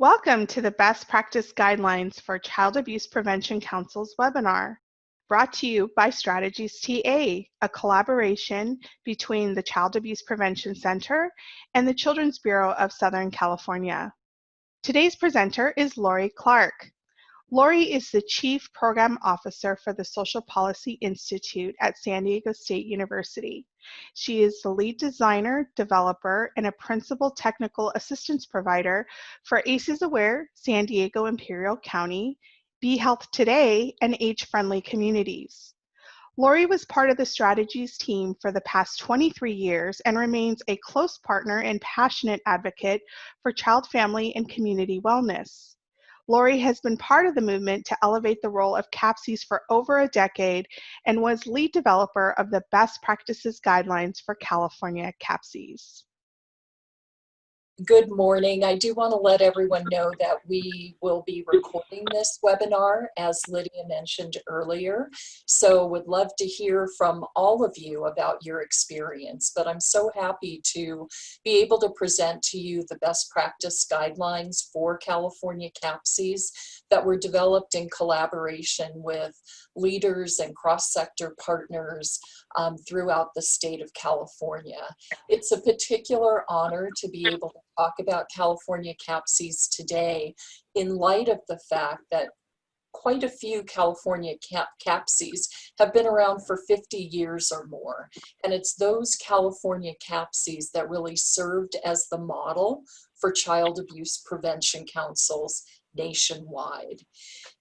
Welcome to the Best Practice Guidelines for Child Abuse Prevention Council's webinar, brought to you by Strategies TA, a collaboration between the Child Abuse Prevention Center and the Children's Bureau of Southern California. Today's presenter is Lori Clarke. Lori is the Chief Program Officer for the Social Policy Institute at San Diego State University. She is the lead designer, developer, and a principal technical assistance provider for ACEs Aware, San Diego Imperial County, Be Health Today, and Age Friendly Communities. Lori was part of the strategies team for the past 23 years and remains a close partner and passionate advocate for child, family, and community wellness. Lori has been part of the movement to elevate the role of CAPCS for over a decade and was lead developer of the Best Practices Guidelines for California CAPCS. Good morning. I do want to let everyone know that we will be recording this webinar, as Lydia mentioned earlier. So would love to hear from all of you about your experience, but I'm so happy to be able to present to you the best practice guidelines for California CAPCS that were developed in collaboration with leaders and cross-sector partners throughout the state of California. It's a particular honor to be able to talk about California CAPCS today in light of the fact that quite a few California CAPCS have been around for 50 years or more. And it's those California CAPCS that really served as the model for child abuse prevention councils nationwide.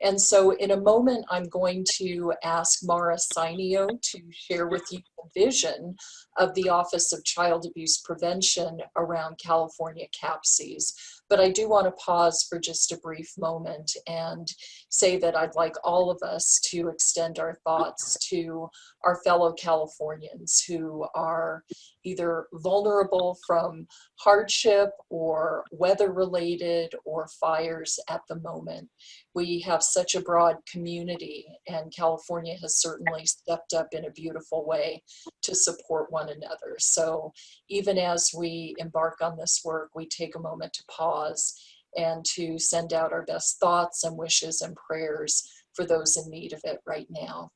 And so in a moment, I'm going to ask Mara Sainio to share with you the vision of the Office of Child Abuse Prevention around California CAPCS. But I do want to pause for just a brief moment and say that I'd like all of us to extend our thoughts to our fellow Californians who are either vulnerable from hardship or weather-related or fires at the moment. We have such a broad community, and California has certainly stepped up in a beautiful way to support one another. So even as we embark on this work, we take a moment to pause and to send out our best thoughts and wishes and prayers for those in need of it right now.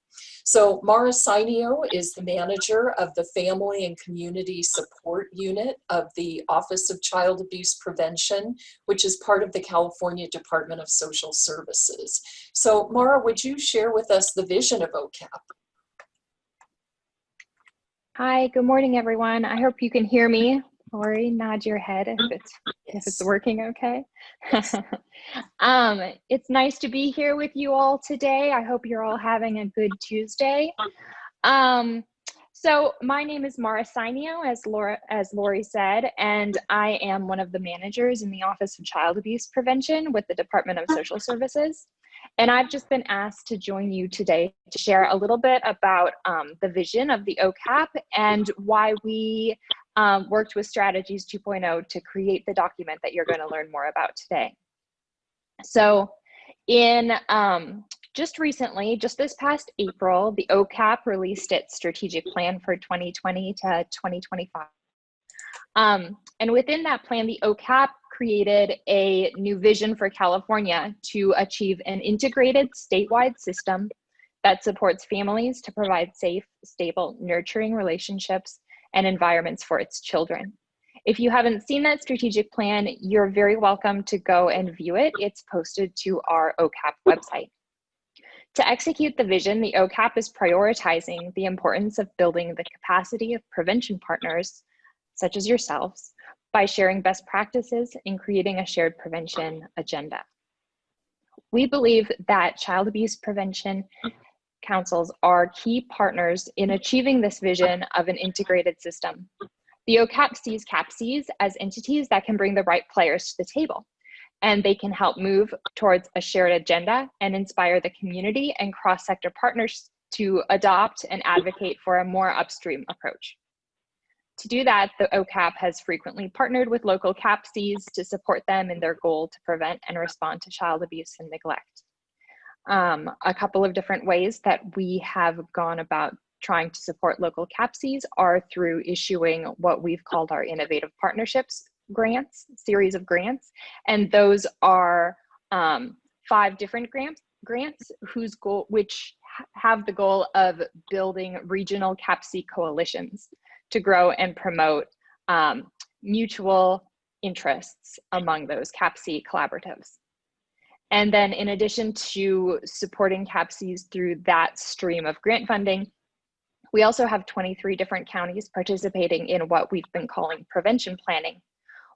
So Mara Sainio is the manager of the Family and Community Support Unit of the Office of Child Abuse Prevention, which is part of the California Department of Social Services. So Mara, would you share with us the vision of OCAP? Hi, good morning, everyone. I hope you can hear me. Lori, nod your head if it's working okay. It's nice to be here with you all today. I hope you're all having a good Tuesday. So my name is Mara Sainio, as Lori said, and I am one of the managers in the Office of Child Abuse Prevention with the Department of Social Services. And I've just been asked to join you today to share a little bit about the vision of the OCAP and why we worked with Strategies 2.0 to create the document that you're going to learn more about today. So in just recently, just this past April, the OCAP released its strategic plan for 2020 to 2025. And within that plan, the OCAP created a new vision for California to achieve an integrated statewide system that supports families to provide safe, stable, nurturing relationships and environments for its children. If you haven't seen that strategic plan, you're very welcome to go and view it. It's posted to our OCAP website. To execute the vision, the OCAP is prioritizing the importance of building the capacity of prevention partners, such as yourselves, by sharing best practices and creating a shared prevention agenda. We believe that child abuse prevention councils are key partners in achieving this vision of an integrated system. The OCAP sees CAPCS as entities that can bring the right players to the table, and they can help move towards a shared agenda and inspire the community and cross-sector partners to adopt and advocate for a more upstream approach. To do that, the OCAP has frequently partnered with local CAPCs to support them in their goal to prevent and respond to child abuse and neglect. A couple of different ways that we have gone about trying to support local CAPCs are through issuing what we've called our innovative partnerships series of grants, and those are 5 different grants which have the goal of building regional CAPC coalitions to grow and promote mutual interests among those CAPC collaboratives. And then in addition to supporting CAPCs through that stream of grant funding, we also have 23 different counties participating in what we've been calling prevention planning,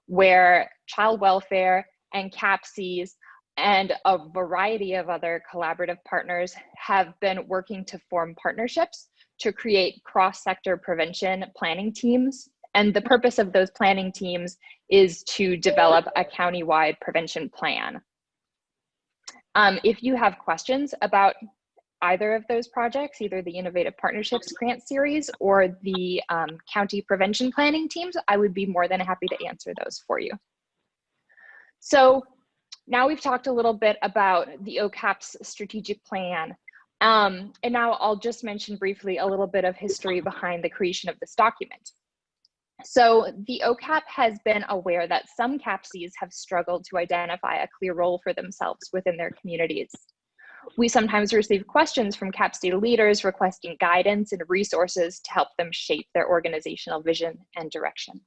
where child welfare and CAPCs and a variety of other collaborative partners have been working to form partnerships to create cross-sector prevention planning teams. And the purpose of those planning teams is to develop a county-wide prevention plan. If you have questions about either of those projects, either the Innovative Partnerships Grant Series or the County Prevention Planning Teams, I would be more than happy to answer those for you. So now we've talked a little bit about the OCAP's strategic plan. And now I'll just mention briefly a little bit of history behind the creation of this document. So the OCAP has been aware that some CAPCs have struggled to identify a clear role for themselves within their communities. We sometimes receive questions from CAPC leaders requesting guidance and resources to help them shape their organizational vision and direction.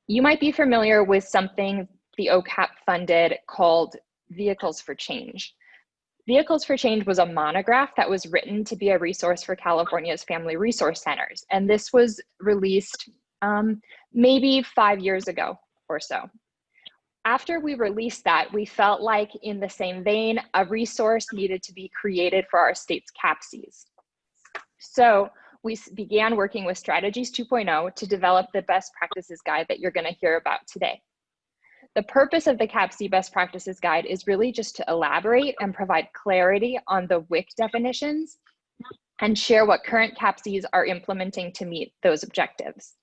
You might be familiar with something the OCAP funded called Vehicles for Change. Vehicles for Change was a monograph that was written to be a resource for California's family resource centers. And this was released maybe 5 years ago or so. After we released that, we felt like in the same vein, a resource needed to be created for our state's CAPCs. So we began working with Strategies 2.0 to develop the best practices guide that you're going to hear about today. The purpose of the CAPC Best Practices Guide is really just to elaborate and provide clarity on the WIC definitions and share what current CAPCs are implementing to meet those objectives.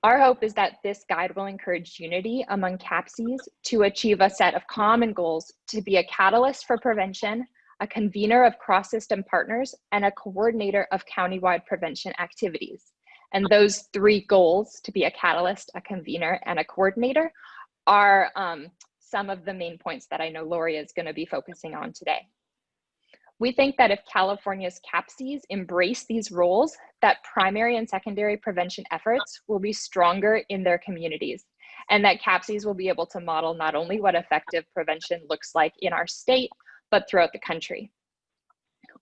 Our hope is that this guide will encourage unity among CAPCs to achieve a set of common goals to be a catalyst for prevention, a convener of cross-system partners, and a coordinator of countywide prevention activities. And those 3 goals, to be a catalyst, a convener, and a coordinator, are some of the main points that I know Lori is going to be focusing on today. We think that if California's CAPCs embrace these roles, that primary and secondary prevention efforts will be stronger in their communities, and that CAPCs will be able to model not only what effective prevention looks like in our state, but throughout the country.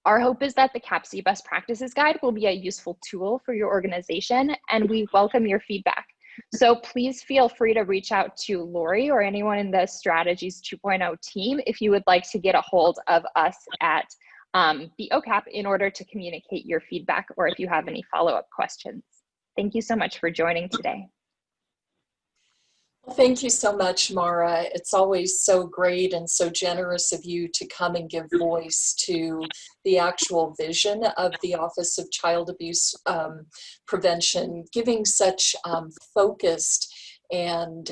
Our hope is that the CAPC Best Practices Guide will be a useful tool for your organization, and we welcome your feedback. So please feel free to reach out to Lori or anyone in the Strategies 2.0 team if you would like to get a hold of us at the OCAP in order to communicate your feedback, or if you have any follow-up questions. Thank you so much for joining today. Well, thank you so much, Mara. It's always so great and so generous of you to come and give voice to the actual vision of the Office of Child Abuse Prevention, giving such focused and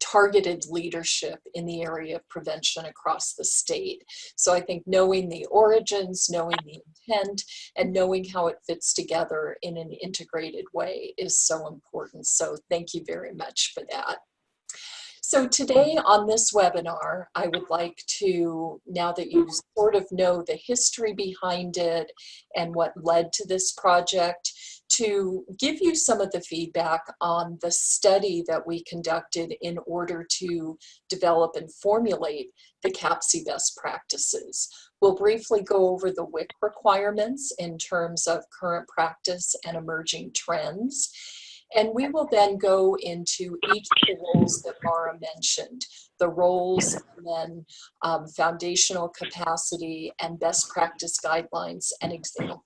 targeted leadership in the area of prevention across the state. So I think knowing the origins, knowing the intent, and knowing how it fits together in an integrated way is so important. So thank you very much for that. So today on this webinar, I would like to, now that you sort of know the history behind it and what led to this project, to give you some of the feedback on the study that we conducted in order to develop and formulate the CAPC best practices. We'll briefly go over the WIC requirements in terms of current practice and emerging trends. And we will then go into each of the roles that Mara mentioned, the roles and then foundational capacity and best practice guidelines and examples.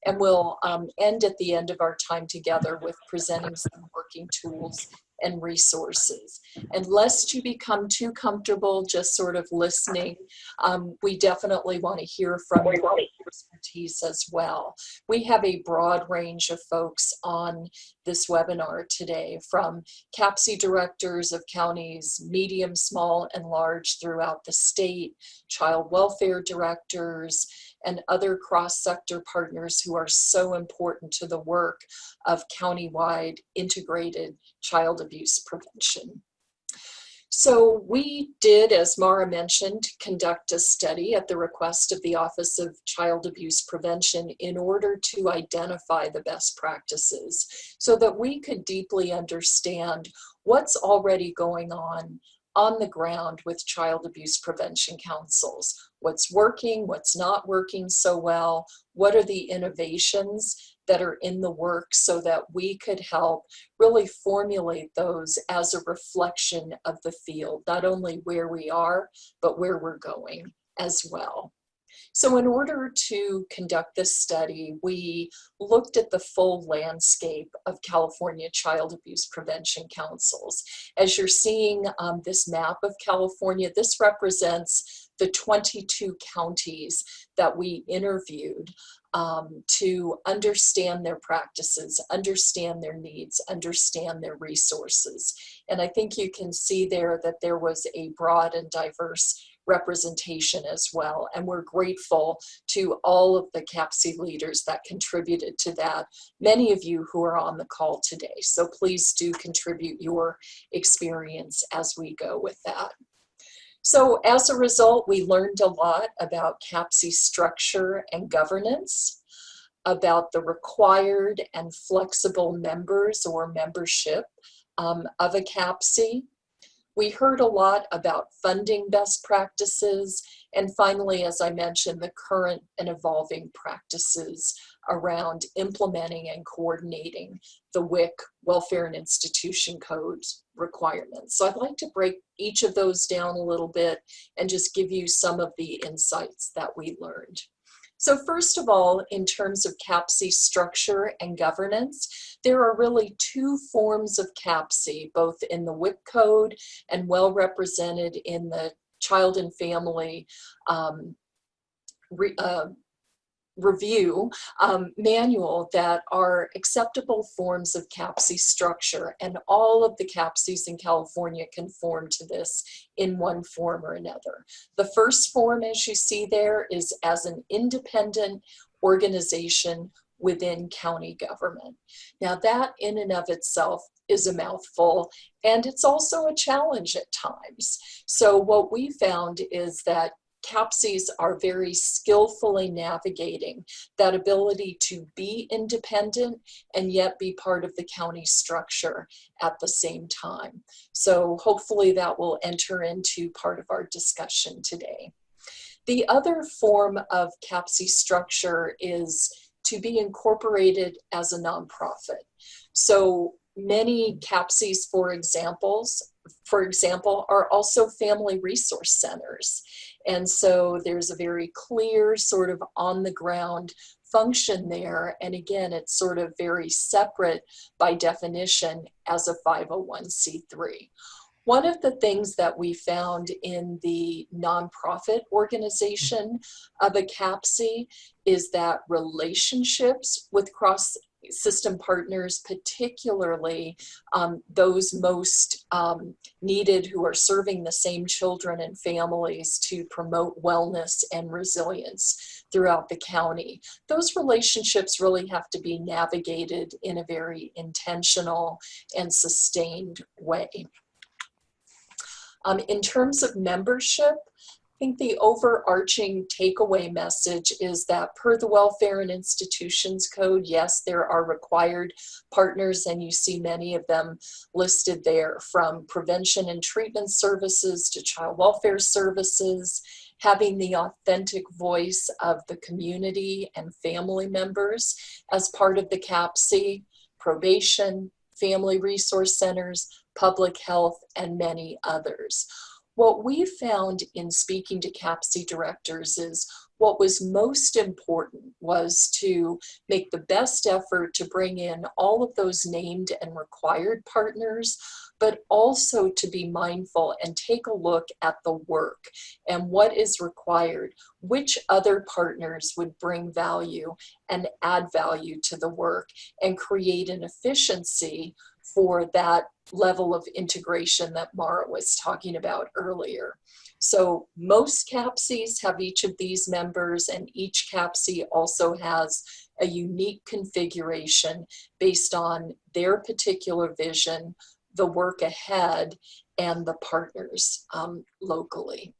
And we'll end at the end of our time together with presenting some working tools and resources. And lest you become too comfortable just sort of listening, we definitely want to hear from your expertise as well. We have a broad range of folks on this webinar today, from CAPC directors of counties, medium, small, and large throughout the state, child welfare directors, and other cross-sector partners who are so important to the work of countywide integrated child abuse prevention. So we did, as Mara mentioned, conduct a study at the request of the Office of Child Abuse Prevention in order to identify the best practices so that we could deeply understand what's already going on the ground with child abuse prevention councils. What's working, what's not working so well, what are the innovations that are in the work so that we could help really formulate those as a reflection of the field, not only where we are, but where we're going as well. So in order to conduct this study, we looked at the full landscape of California child abuse prevention councils. As you're seeing this map of California, this represents the 22 counties that we interviewed to understand their practices, understand their needs, understand their resources. And I think you can see there that there was a broad and diverse representation as well. And we're grateful to all of the CAPC leaders that contributed to that, many of you who are on the call today. So please do contribute your experience as we go with that. So as a result, we learned a lot about CAPC structure and governance, about the required and flexible members or membership of a CAPC. We heard a lot about funding best practices, and finally, as I mentioned, the current and evolving practices around implementing and coordinating the WIC, Welfare and Institution Codes requirements. So I'd like to break each of those down a little bit and just give you some of the insights that we learned. So first of all, in terms of CAPC structure and governance, there are really two forms of CAPC, both in the WIC code and well represented in the Child and Family review manual, that are acceptable forms of CAPC structure, and all of the CAPCs in California conform to this in one form or another. The first form, as you see there, is as an independent organization within county government. Now that in and of itself is a mouthful, and it's also a challenge at times. So what we found is that CAPCs are very skillfully navigating that ability to be independent and yet be part of the county structure at the same time. So hopefully that will enter into part of our discussion today. The other form of CAPC structure is to be incorporated as a nonprofit. So many CAPCs, for example, are also family resource centers. And so there's a very clear sort of on the ground function there. And again, it's sort of very separate by definition as a 501c3. One of the things that we found in the nonprofit organization of a CAPC is that relationships with cross-system partners, particularly those most needed who are serving the same children and families to promote wellness and resilience throughout the county, those relationships really have to be navigated in a very intentional and sustained way. In terms of membership, I think the overarching takeaway message is that per the Welfare and Institutions Code, yes, there are required partners, and you see many of them listed there, from prevention and treatment services to child welfare services, having the authentic voice of the community and family members as part of the CAPC, probation, family resource centers, public health, and many others. What we found in speaking to CAPC directors is what was most important was to make the best effort to bring in all of those named and required partners, but also to be mindful and take a look at the work and what is required, which other partners would bring value and add value to the work and create an efficiency for that level of integration that Mara was talking about earlier. So most CAPCs have each of these members, and each CAPC also has a unique configuration based on their particular vision, the work ahead, and the partners locally.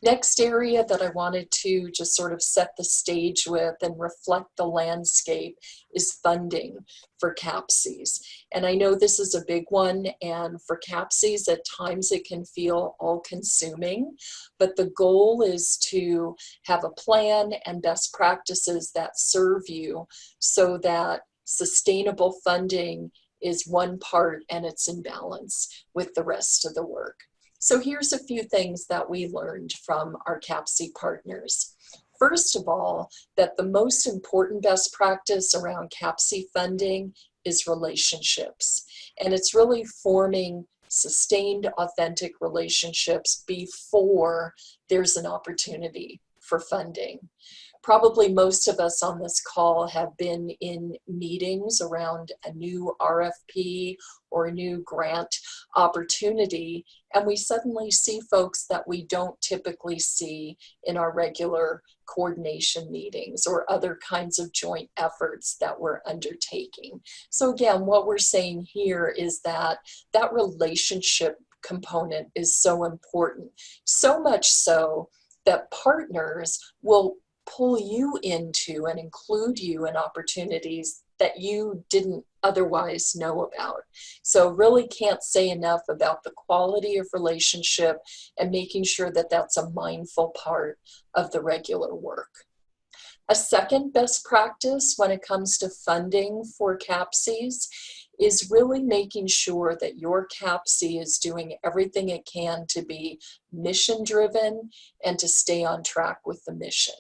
Next area that I wanted to just sort of set the stage with and reflect the landscape is funding for CAPCs. And I know this is a big one, and for CAPCs at times it can feel all-consuming, but the goal is to have a plan and best practices that serve you so that sustainable funding is one part and it's in balance with the rest of the work. So here's a few things that we learned from our CAPC partners. First of all, that the most important best practice around CAPC funding is relationships. And it's really forming sustained, authentic relationships before there's an opportunity for funding. Probably most of us on this call have been in meetings around a new RFP or a new grant opportunity, and we suddenly see folks that we don't typically see in our regular coordination meetings or other kinds of joint efforts that we're undertaking. So again, what we're saying here is that that relationship component is so important, so much so that partners will pull you into and include you in opportunities that you didn't otherwise know about. So really can't say enough about the quality of relationship and making sure that that's a mindful part of the regular work. A second best practice when it comes to funding for CAPCs is really making sure that your CAPC is doing everything it can to be mission-driven and to stay on track with the mission.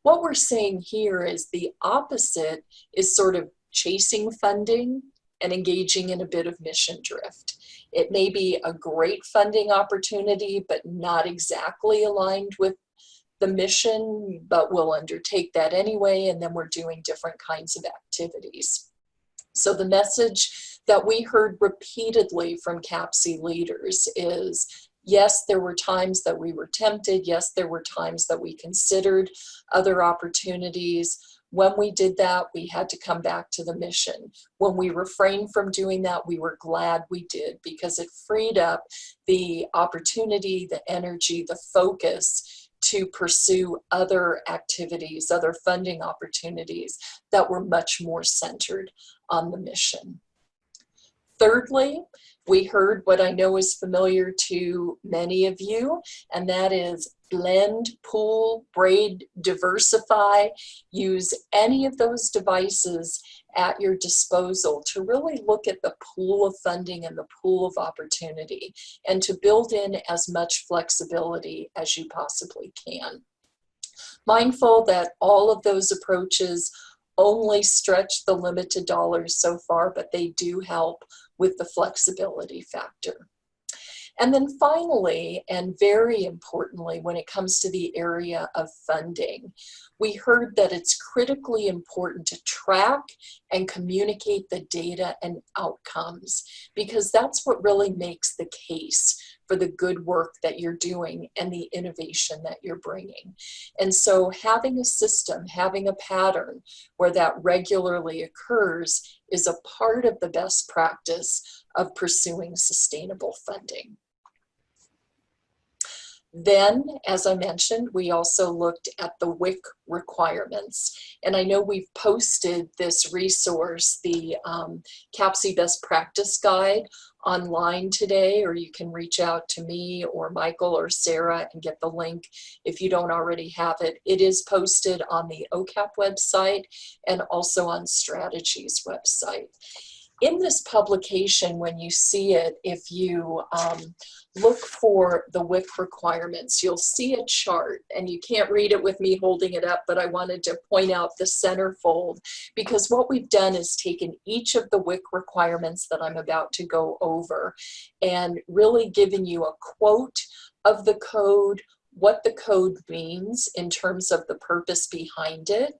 What we're saying here is the opposite is sort of chasing funding and engaging in a bit of mission drift. It may be a great funding opportunity, but not exactly aligned with the mission, but we'll undertake that anyway, and then we're doing different kinds of activities. So the message that we heard repeatedly from CAPC leaders is, yes, there were times that we were tempted. Yes, there were times that we considered other opportunities. When we did that, we had to come back to the mission. When we refrained from doing that, we were glad we did, because it freed up the opportunity, the energy, the focus to pursue other activities, other funding opportunities that were much more centered on the mission. Thirdly, we heard what I know is familiar to many of you, and that is blend, pool, braid, diversify. Use any of those devices at your disposal to really look at the pool of funding and the pool of opportunity, and to build in as much flexibility as you possibly can. Mindful that all of those approaches only stretch the limited dollars so far, but they do help with the flexibility factor. And then finally, and very importantly, when it comes to the area of funding, we heard that it's critically important to track and communicate the data and outcomes, because that's what really makes the case for the good work that you're doing and the innovation that you're bringing. And so having a system, having a pattern where that regularly occurs is a part of the best practice of pursuing sustainable funding. Then, as I mentioned, we also looked at the WIC requirements. And I know we've posted this resource, the CAPC Best Practice Guide, online today, or you can reach out to me or Michael or Sarah and get the link if you don't already have it. It is posted on the OCAP website and also on Strategy's website. In this publication, when you see it, if you look for the WIC requirements, you'll see a chart, and you can't read it with me holding it up, but I wanted to point out the centerfold, because what we've done is taken each of the WIC requirements that I'm about to go over and really given you a quote of the code, what the code means in terms of the purpose behind it,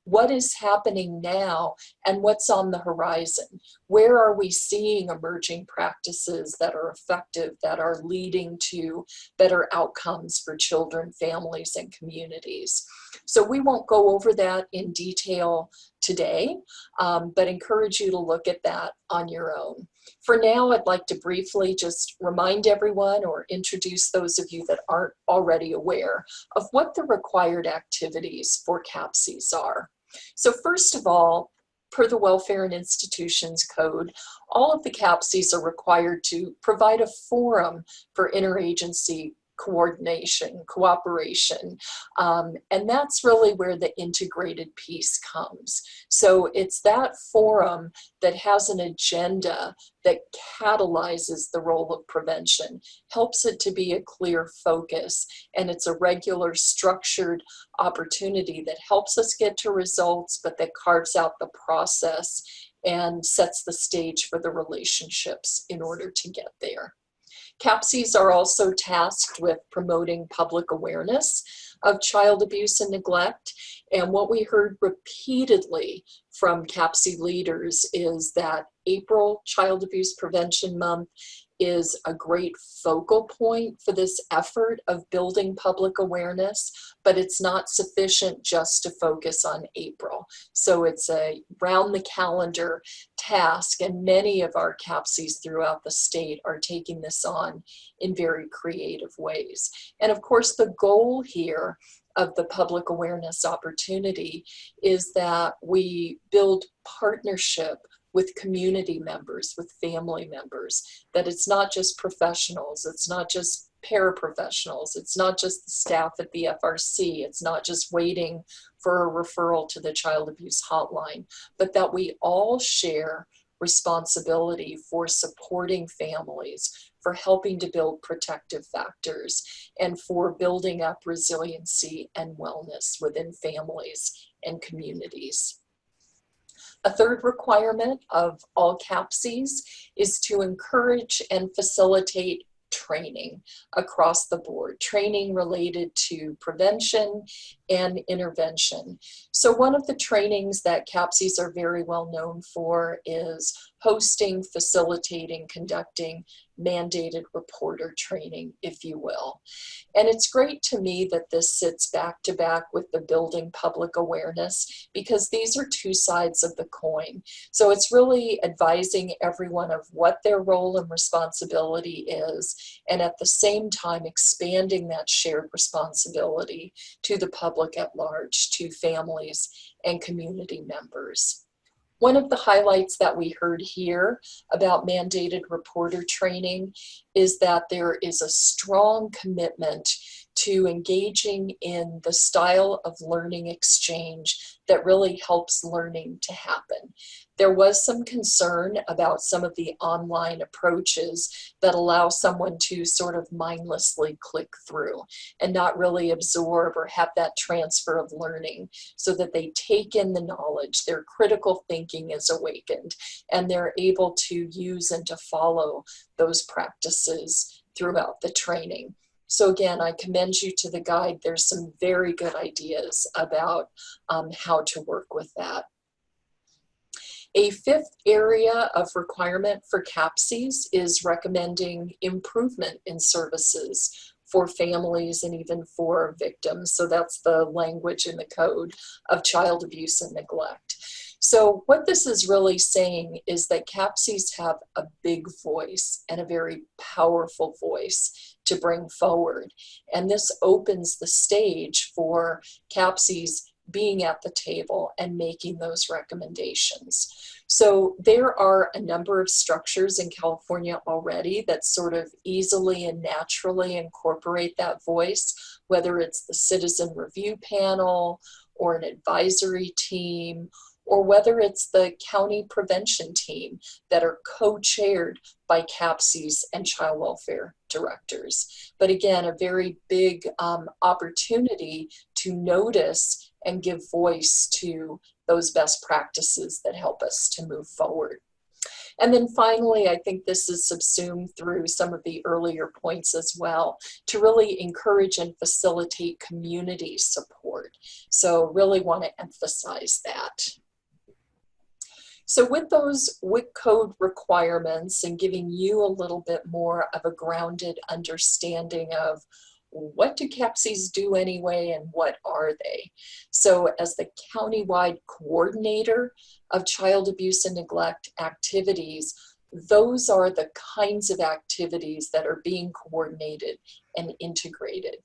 what is happening now and what's on the horizon. Where are we seeing emerging practices that are effective, that are leading to better outcomes for children, families, and communities? So we won't go over that in detail today, but encourage you to look at that on your own. For now, I'd like to briefly just remind everyone or introduce those of you that aren't already aware of what the required activities for CAPCs are. So first of all, per the Welfare and Institutions Code, all of the CAPCs are required to provide a forum for interagency coordination, cooperation, and that's really where the integrated piece comes. So it's that forum that has an agenda that catalyzes the role of prevention, helps it to be a clear focus, and it's a regular structured opportunity that helps us get to results, but that carves out the process and sets the stage for the relationships in order to get there. CAPCs are also tasked with promoting public awareness of child abuse and neglect. And what we heard repeatedly from CAPC leaders is that April Child Abuse Prevention Month is a great focal point for this effort of building public awareness, but it's not sufficient just to focus on April. So it's a round the calendar task, and many of our CAPCs throughout the state are taking this on in very creative ways. And of course, the goal here of the public awareness opportunity is that we build partnership with community members, with family members, that it's not just professionals, it's not just paraprofessionals, it's not just the staff at the FRC, it's not just waiting for a referral to the child abuse hotline, but that we all share responsibility for supporting families, for helping to build protective factors, and for building up resiliency and wellness within families and communities. A third requirement of all CAPCs is to encourage and facilitate training across the board, training related to prevention and intervention. So one of the trainings that CAPCs are very well known for is hosting, facilitating, conducting mandated reporter training, if you will. And it's great to me that this sits back to back with the building public awareness, because these are two sides of the coin. So it's really advising everyone of what their role and responsibility is, and at the same time expanding that shared responsibility to the public at large, to families and community members. One of the highlights that we heard here about mandated reporter training is that there is a strong commitment to engaging in the style of learning exchange that really helps learning to happen. There was some concern about some of the online approaches that allow someone to sort of mindlessly click through and not really absorb or have that transfer of learning, so that they take in the knowledge, their critical thinking is awakened, and they're able to use and to follow those practices throughout the training. So again, I commend you to the guide. There's some very good ideas about how to work with that. A fifth area of requirement for CAPCs is recommending improvement in services for families and even for victims. So that's the language in the code of child abuse and neglect. So what this is really saying is that CAPCs have a big voice and a very powerful voice to bring forward. And this opens the stage for CAPCs being at the table and making those recommendations. So there are a number of structures in California already that sort of easily and naturally incorporate that voice, whether it's the citizen review panel or an advisory team, or whether it's the county prevention team that are co-chaired by CAPCs and child welfare directors. But again, a very big opportunity to notice and give voice to those best practices that help us to move forward. And then finally, I think this is subsumed through some of the earlier points as well, to really encourage and facilitate community support. So really want to emphasize that. So with those WIC code requirements and giving you a little bit more of a grounded understanding of what do CAPCs do anyway and what are they? So as the countywide coordinator of child abuse and neglect activities, those are the kinds of activities that are being coordinated and integrated.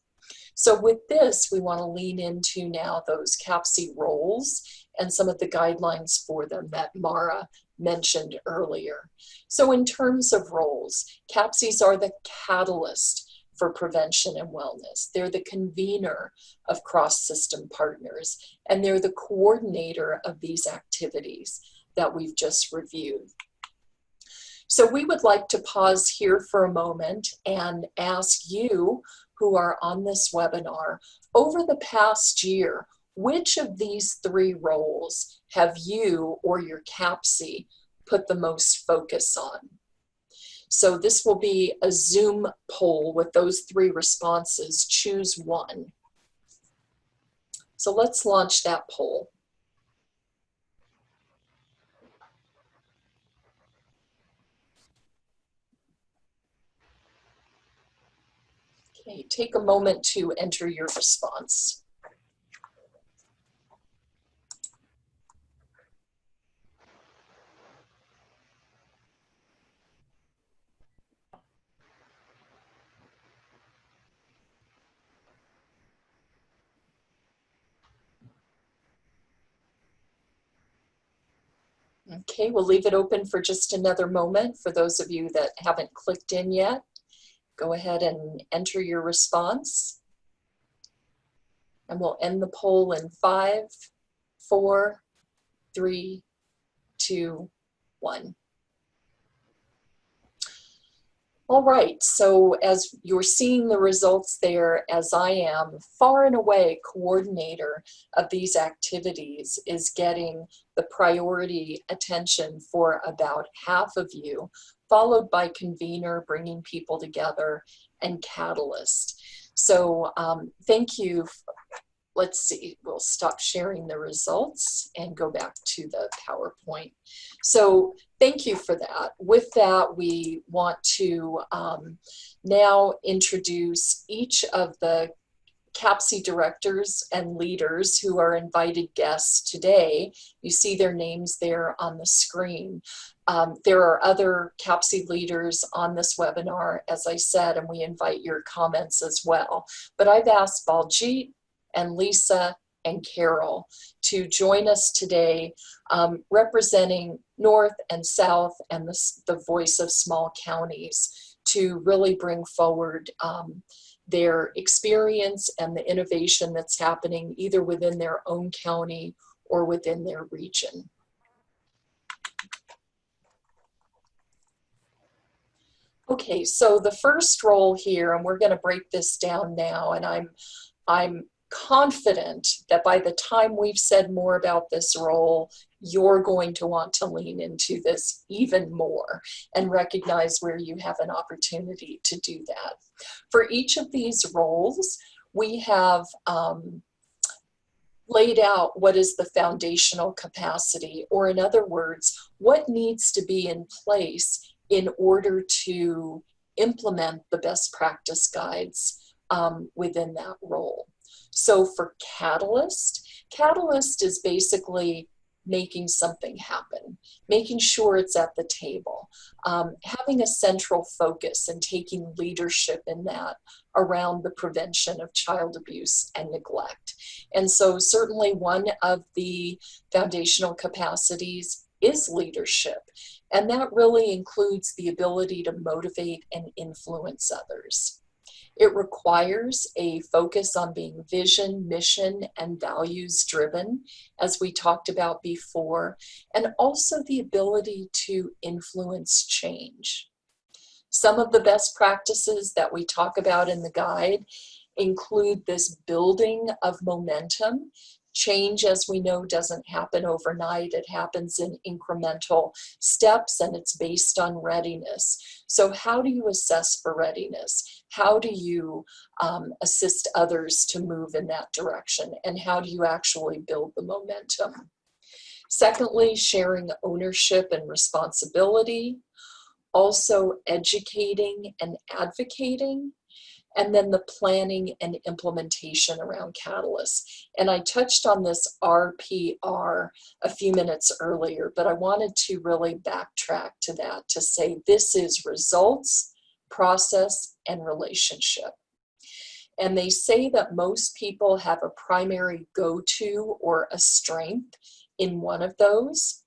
So with this, we want to lean into now those CAPC roles and some of the guidelines for them that Mara mentioned earlier. So in terms of roles, CAPCs are the catalyst for prevention and wellness. They're the convener of cross-system partners, and they're the coordinator of these activities that we've just reviewed. So we would like to pause here for a moment and ask you who are on this webinar, over the past year, which of these three roles have you or your CAPC put the most focus on? So this will be a Zoom poll with those three responses. Choose one. So let's launch that poll. Okay, take a moment to enter your response. Okay, we'll leave it open for just another moment for those of you that haven't clicked in yet. Go ahead and enter your response. And we'll end the poll in 5, 4, 3, 2, 1. All right, so as you're seeing the results there, as I am, far and away coordinator of these activities is getting the priority attention for about half of you, followed by convener, bringing people together, and catalyst. So thank you. Let's see, we'll stop sharing the results and go back to the PowerPoint. So thank you for that. With that, we want to now introduce each of the CAPC directors and leaders who are invited guests today. You see their names there on the screen. There are other CAPC leaders on this webinar, as I said, and we invite your comments as well. But I've asked Baljeet and Lisa and Carol to join us today, representing North and South and the voice of small counties to really bring forward their experience and the innovation that's happening either within their own county or within their region. Okay, so the first role here, and we're going to break this down now, and I'm confident that by the time we've said more about this role, you're going to want to lean into this even more and recognize where you have an opportunity to do that. For each of these roles, we have laid out what is the foundational capacity, or in other words, what needs to be in place in order to implement the best practice guides within that role. So for Catalyst is basically making something happen, making sure it's at the table, having a central focus and taking leadership in that around the prevention of child abuse and neglect. And so certainly one of the foundational capacities is leadership. And that really includes the ability to motivate and influence others. It requires a focus on being vision, mission, and values driven, as we talked about before, and also the ability to influence change. Some of the best practices that we talk about in the guide include this building of momentum Change, as we know, doesn't happen overnight. It happens in incremental steps, and it's based on readiness. So how do you assess for readiness? How do you assist others to move in that direction? And how do you actually build the momentum? Secondly, sharing ownership and responsibility. Also educating and advocating. And then the planning and implementation around catalysts. And I touched on this RPR a few minutes earlier, but I wanted to really backtrack to that to say this is results, process, and relationship. And they say that most people have a primary go-to or a strength in one of those.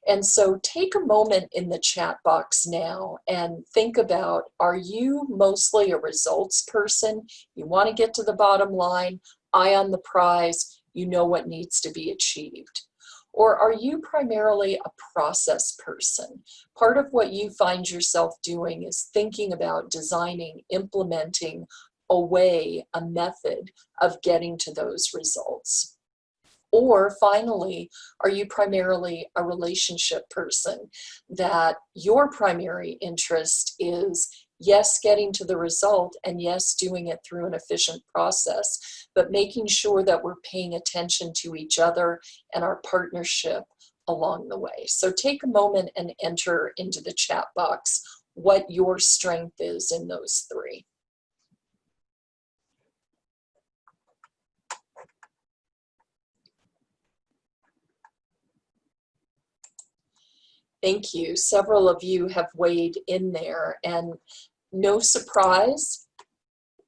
And so take a moment in the chat box now and think about, are you mostly a results person? You want to get to the bottom line, eye on the prize, you know what needs to be achieved. Or are you primarily a process person? Part of what you find yourself doing is thinking about designing, implementing a way, a method of getting to those results. Or finally, are you primarily a relationship person, that your primary interest is, yes, getting to the result, and yes, doing it through an efficient process, but making sure that we're paying attention to each other and our partnership along the way. So take a moment and enter into the chat box what your strength is in those three. Thank you. Several of you have weighed in there, and no surprise,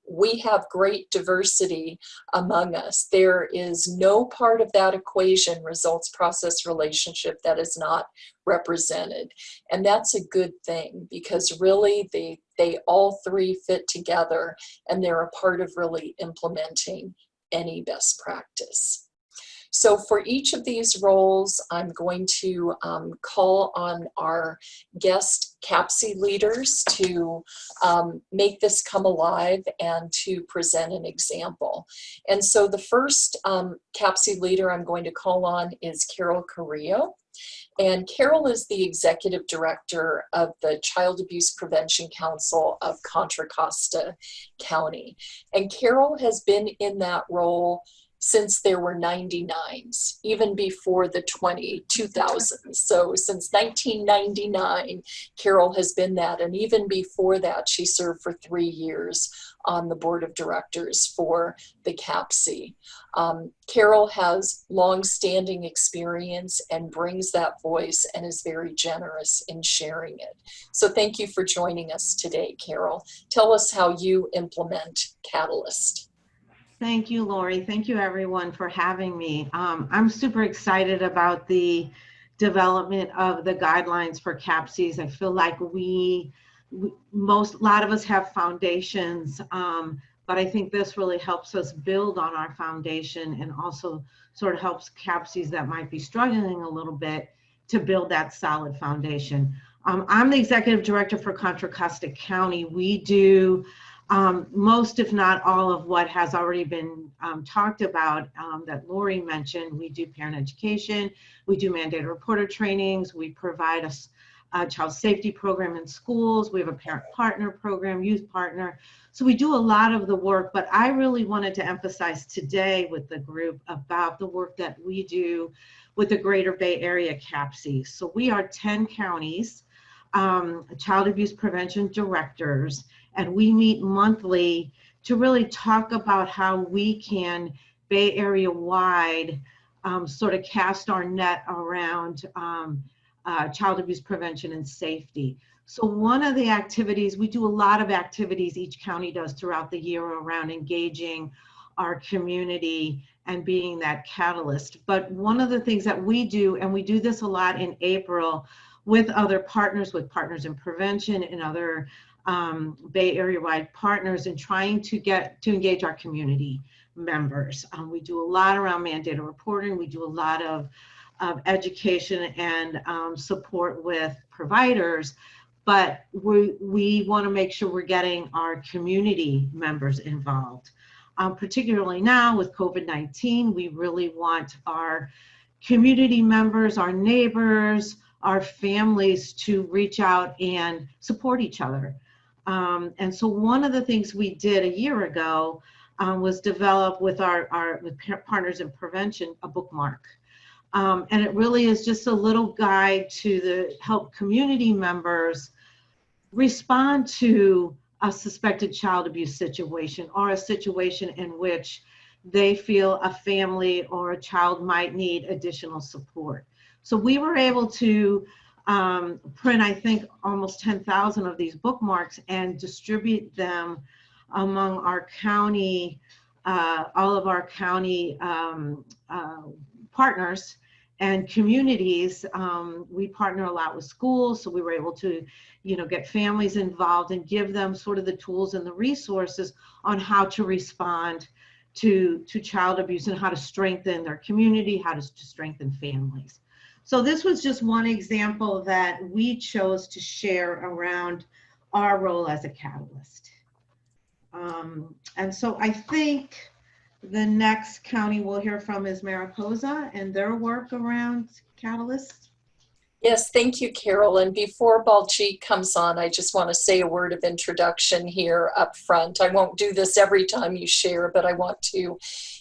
we have great diversity among us. There is no part of that equation, results, process, relationship, that is not represented. And that's a good thing, because really they all three fit together, and they're a part of really implementing any best practice. So for each of these roles, I'm going to call on our guest CAPC leaders to make this come alive and to present an example. And so the first CAPC leader I'm going to call on is Carol Carrillo. And Carol is the Executive Director of the Child Abuse Prevention Council of Contra Costa County. And Carol has been in that role since there were 99s, even before the 2000s. So since 1999, Carol has been that. And even before that, she served for 3 years on the board of directors for the CAPC. Carol has long-standing experience and brings that voice and is very generous in sharing it. So thank you for joining us today, Carol. Tell us how you implement Catalyst. Thank you, Lori. Thank you, everyone, for having me. I'm super excited about the development of the guidelines for CAPCs. I feel like a lot of us have foundations, but I think this really helps us build on our foundation, and also sort of helps CAPCs that might be struggling a little bit to build that solid foundation. I'm the Executive Director for Contra Costa County. We do most, if not all, of what has already been talked about that Lori mentioned. We do parent education, we do mandated reporter trainings, we provide a child safety program in schools, we have a parent partner program, youth partner. So we do a lot of the work, but I really wanted to emphasize today with the group about the work that we do with the Greater Bay Area CAPC. So we are 10 counties, child abuse prevention directors, and we meet monthly to really talk about how we can Bay Area wide sort of cast our net around child abuse prevention and safety. So one of the activities, we do a lot of activities each county does throughout the year around engaging our community and being that catalyst. But one of the things that we do, and we do this a lot in April with other partners, with Partners in Prevention and other Bay Area wide partners, in trying to engage our community members. We do a lot around mandated reporting. We do a lot of education and support with providers, but we want to make sure we're getting our community members involved. particularly now with COVID-19. We really want our community members, our neighbors, our families to reach out and support each other. And so one of the things we did a year ago was develop with with partners in prevention a bookmark. And it really is just a little guide to help community members respond to a suspected child abuse situation or a situation in which they feel a family or a child might need additional support. So we were able to print, I think, almost 10,000 of these bookmarks and distribute them among our county, all of our county partners and communities. We partner a lot with schools, so we were able to, get families involved and give them sort of the tools and the resources on how to respond to child abuse and how to strengthen their community, how to strengthen families. So this was just one example that we chose to share around our role as a catalyst. And so I think the next county we'll hear from is MARIPOSA and their work around catalyst. Yes, thank you, Carol. And before Baljeet comes on, I just want to say a word of introduction here up front. I won't do this every time you share, but I want to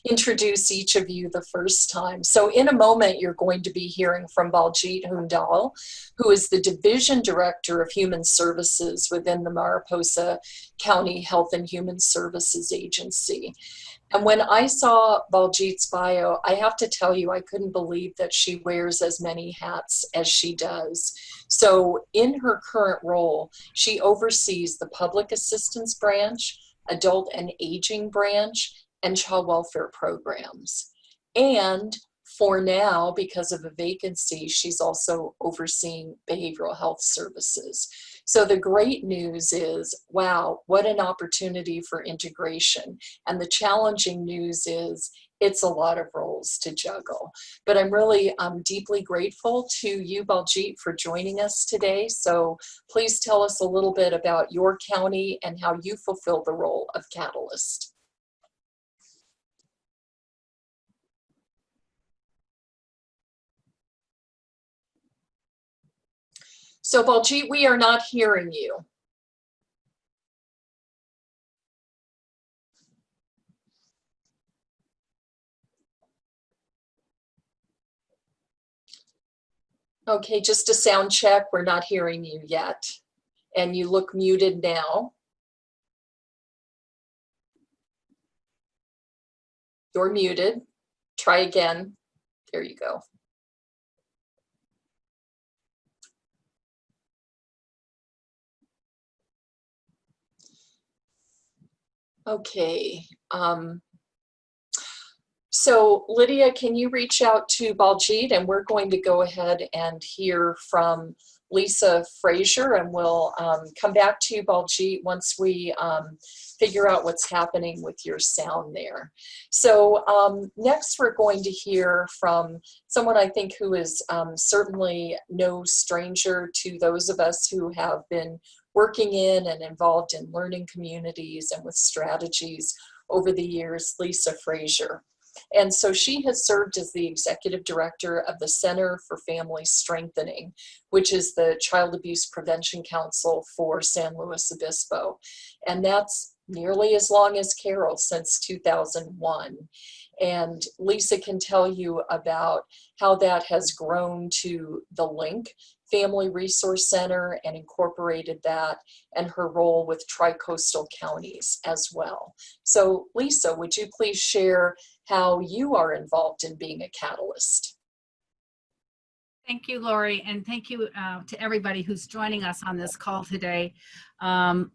introduce each of you the first time. So in a moment, you're going to be hearing from Baljeet Hundal, who is the Division Director of Human Services within the Mariposa County Health and Human Services Agency. And when I saw Baljeet's bio, I have to tell you, I couldn't believe that she wears as many hats as she does. So in her current role, she oversees the Public Assistance Branch, Adult and Aging Branch, and Child Welfare Programs. And for now, because of a vacancy, she's also overseeing behavioral health services. So the great news is, wow, what an opportunity for integration. And the challenging news is it's a lot of roles to juggle. But I'm really deeply grateful to you, Baljeet, for joining us today. So please tell us a little bit about your county and how you fulfill the role of catalyst. So Baljeet, we are not hearing you. Okay, just a sound check. We're not hearing you yet. And you look muted now. You're muted. Try again. There you go. Okay. So Lydia, can you reach out to Baljeet, and we're going to go ahead and hear from Lisa Frazier, and we'll come back to you, Baljeet, once we figure out what's happening with your sound there. So next we're going to hear from someone I think who is certainly no stranger to those of us who have been working in and involved in learning communities and with strategies over the years, Lisa Frazier. And so she has served as the executive director of the Center for Family Strengthening, which is the Child Abuse Prevention Council for San Luis Obispo. And that's nearly as long as Carol, since 2001. And Lisa can tell you about how that has grown to the LINK Family Resource Center and incorporated that, and her role with tri-coastal counties as well. So Lisa, would you please share how you are involved in being a catalyst? Thank you, Lori, and thank you to everybody who's joining us on this call today. The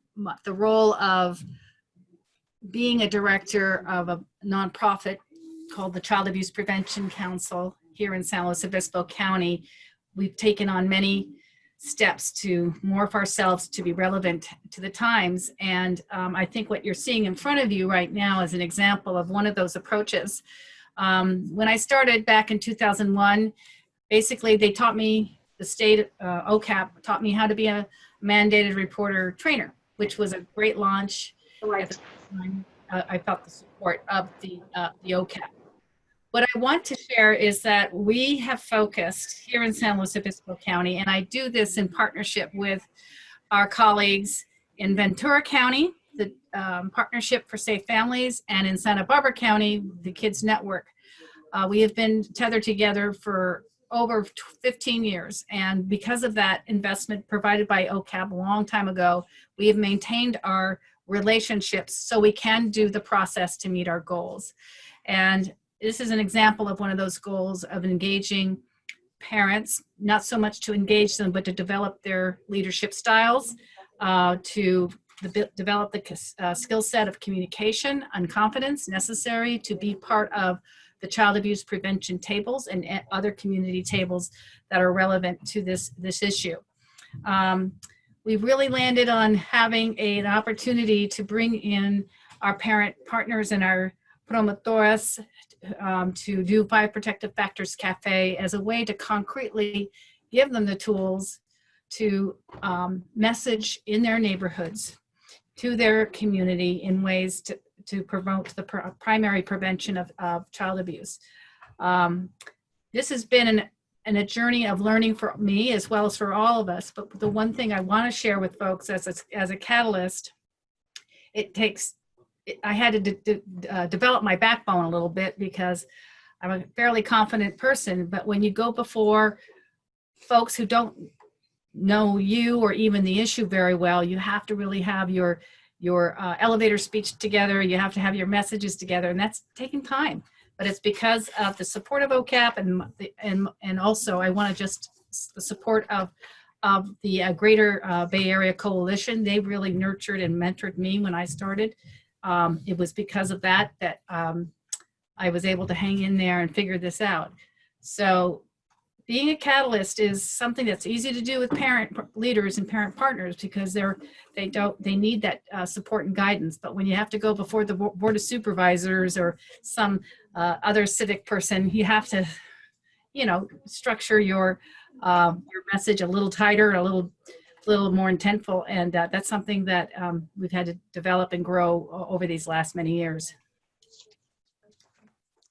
role of being a director of a nonprofit called the Child Abuse Prevention Council here in San Luis Obispo County, we've taken on many steps to morph ourselves to be relevant to the times. And I think what you're seeing in front of you right now is an example of one of those approaches. When I started back in 2001, basically they taught me, the state OCAP taught me how to be a mandated reporter trainer, which was a great launch at the time. I felt the support of the OCAP. What I want to share is that we have focused here in San Luis Obispo County, and I do this in partnership with our colleagues in Ventura County, the Partnership for Safe Families, and in Santa Barbara County, the Kids Network. We have been tethered together for over 15 years, and because of that investment provided by OCAP a long time ago, we have maintained our relationships so we can do the process to meet our goals. And this is an example of one of those goals of engaging parents, not so much to engage them, but to develop their leadership styles, to develop the skill set of communication and confidence necessary to be part of the child abuse prevention tables and other community tables that are relevant to this issue. We've really landed on having an opportunity to bring in our parent partners and our promotoras to do 5 Protective Factors Cafe as a way to concretely give them the tools to message in their neighborhoods to their community in ways to promote the primary prevention of child abuse. This has been a journey of learning for me as well as for all of us, but the one thing I want to share with folks as a catalyst, I had to develop my backbone a little bit because I'm a fairly confident person, but when you go before folks who don't know you or even the issue very well, you have to really have your elevator speech together. You have to have your messages together, and that's taking time. But it's because of the support of OCAP and also I want to just the support of the Greater Bay Area Coalition. They really nurtured and mentored me when I started. It was because of that I was able to hang in there and figure this out. So being a catalyst is something that's easy to do with parent leaders and parent partners because they need that support and guidance. But when you have to go before the Board of Supervisors or some other civic person, you have to, structure your message a little tighter, a little more intentful, and that's something that we've had to develop and grow over these last many years.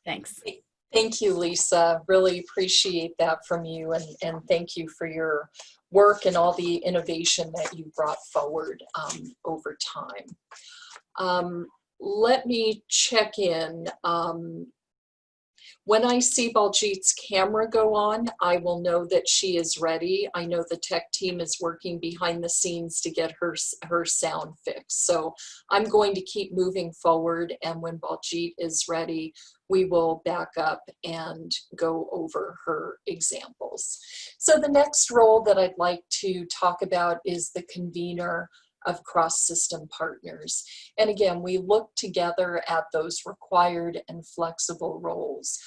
Thanks. Thank you, Lisa. Really appreciate that from you, and thank you for your work and all the innovation that you brought forward over time. Let me check in. When I see Baljit's camera go on, I will know that she is ready. I know the tech team is working behind the scenes to get her sound fixed. So I'm going to keep moving forward, and when Baljit is ready, we will back up and go over her examples. So the next role that I'd like to talk about is the convener of cross-system partners. And again, we look together at those required and flexible roles.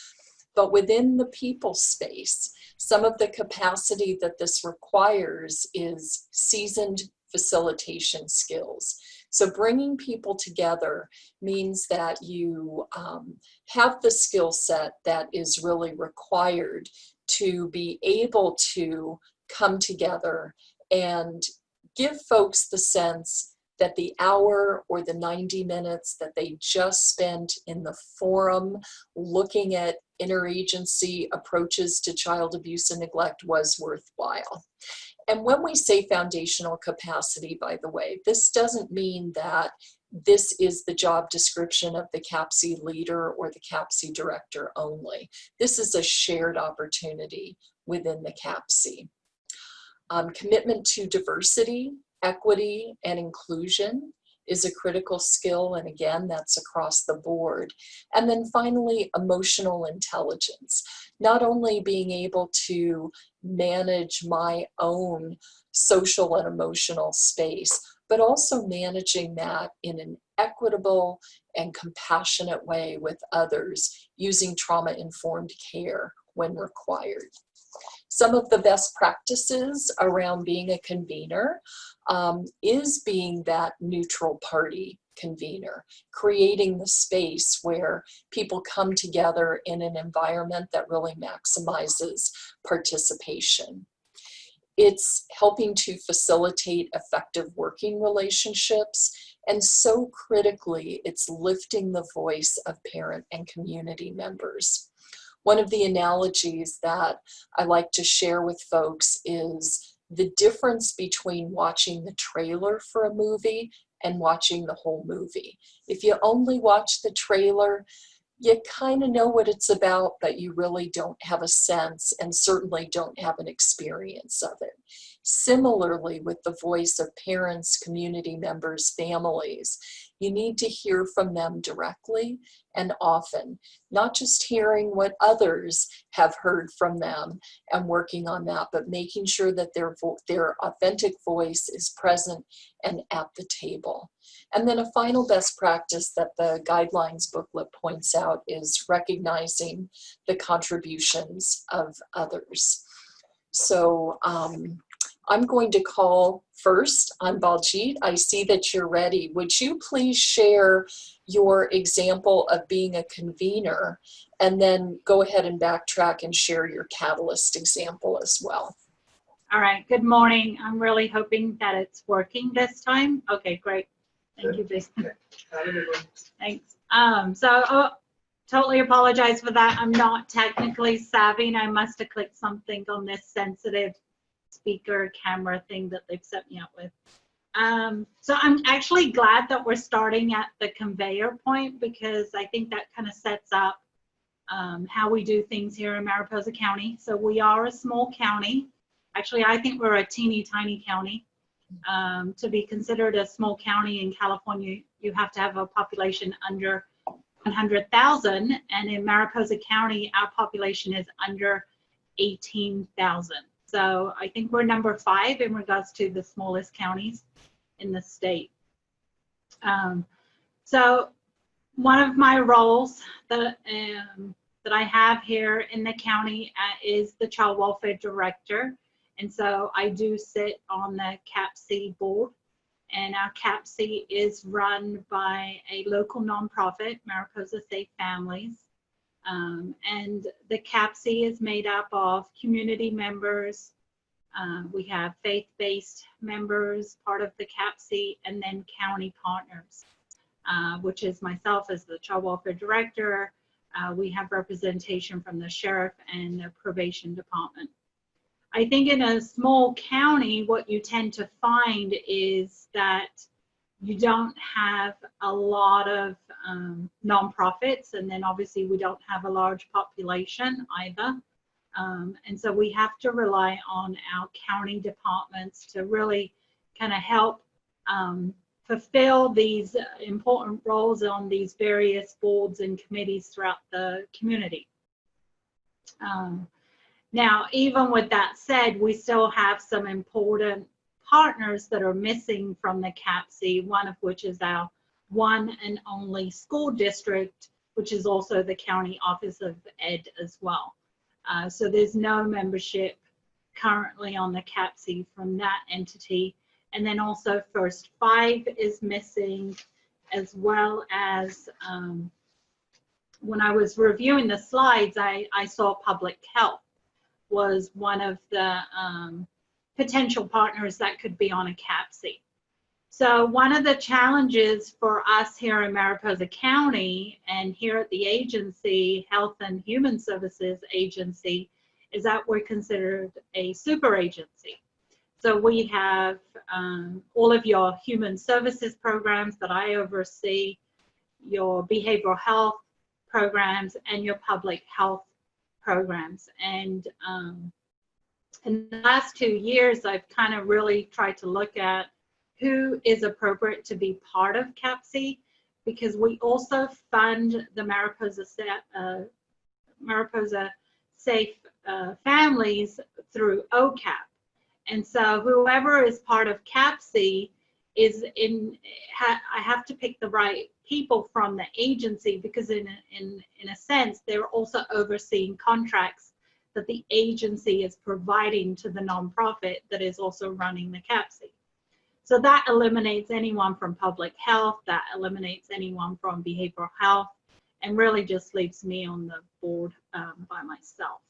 But within the people space, some of the capacity that this requires is seasoned facilitation skills. So bringing people together means that you have the skill set that is really required to be able to come together and give folks the sense that the hour or the 90 minutes that they just spent in the forum looking at interagency approaches to child abuse and neglect was worthwhile. And when we say foundational capacity, by the way, this doesn't mean that this is the job description of the CAPC leader or the CAPC director only. This is a shared opportunity within the CAPC. Commitment to diversity, equity, and inclusion is a critical skill, and again, that's across the board. And then finally, emotional intelligence. Not only being able to manage my own social and emotional space, but also managing that in an equitable and compassionate way with others, using trauma-informed care when required. Some of the best practices around being a convener is being that neutral party convener, creating the space where people come together in an environment that really maximizes participation. It's helping to facilitate effective working relationships. And so critically, it's lifting the voice of parent and community members. One of the analogies that I like to share with folks is the difference between watching the trailer for a movie and watching the whole movie. If you only watch the trailer, you kind of know what it's about, but you really don't have a sense and certainly don't have an experience of it. Similarly, with the voice of parents, community members, families, you need to hear from them directly and often, not just hearing what others have heard from them and working on that, but making sure that their authentic voice is present and at the table. And then a final best practice that the guidelines booklet points out is recognizing the contributions of others. So I'm going to call first on Baljit. I see that you're ready. Would you please share your example of being a convener, and then go ahead and backtrack and share your catalyst example as well? All right, good morning. I'm really hoping that it's working this time. Okay, great. Thank you, Jason. Thanks. Totally apologize for that. I'm not technically savvy, and I must have clicked something on this sensitive speaker camera thing that they've set me up with. So I'm actually glad that we're starting at the conveyor point, because I think that kind of sets up how we do things here in Mariposa County. So we are a small county. Actually, I think we're a teeny tiny county. To be considered a small county in California, you have to have a population under 100,000, and in Mariposa County, our population is under 18,000. So I think we're number 5 in regards to the smallest counties in the state. So one of my roles that I have here in the county is the Child Welfare Director. And so I do sit on the CAPC board, and our CAPC is run by a local nonprofit, Mariposa Safe Families. And the CAPC is made up of community members. We have faith-based members, part of the CAPC, and then county partners, which is myself as the Child Welfare Director. We have representation from the sheriff and the probation department. I think in a small county, what you tend to find is that you don't have a lot of nonprofits, and then obviously we don't have a large population either. And so we have to rely on our county departments to really kind of help fulfill these important roles on these various boards and committees throughout the community. Now, even with that said, we still have some important partners that are missing from the CAPC, one of which is our one and only school district, which is also the County Office of Ed as well. So there's no membership currently on the CAPC from that entity. And then also First 5 is missing, as well as when I was reviewing the slides, I saw public health was one of the potential partners that could be on a CAPC. So one of the challenges for us here in Mariposa County and here at the agency, Health and Human Services Agency, is that we're considered a super agency. So we have all of your human services programs that I oversee, your behavioral health programs, and your public health programs. And in the last 2 years, I've kind of really tried to look at who is appropriate to be part of CAPC, because we also fund the Mariposa Safe Families through OCAP. And so whoever is part of CAPC is I have to pick the right people from the agency, because in a sense, they're also overseeing contracts that the agency is providing to the nonprofit that is also running the CAPC. So that eliminates anyone from public health, that eliminates anyone from behavioral health, and really just leaves me on the board by myself.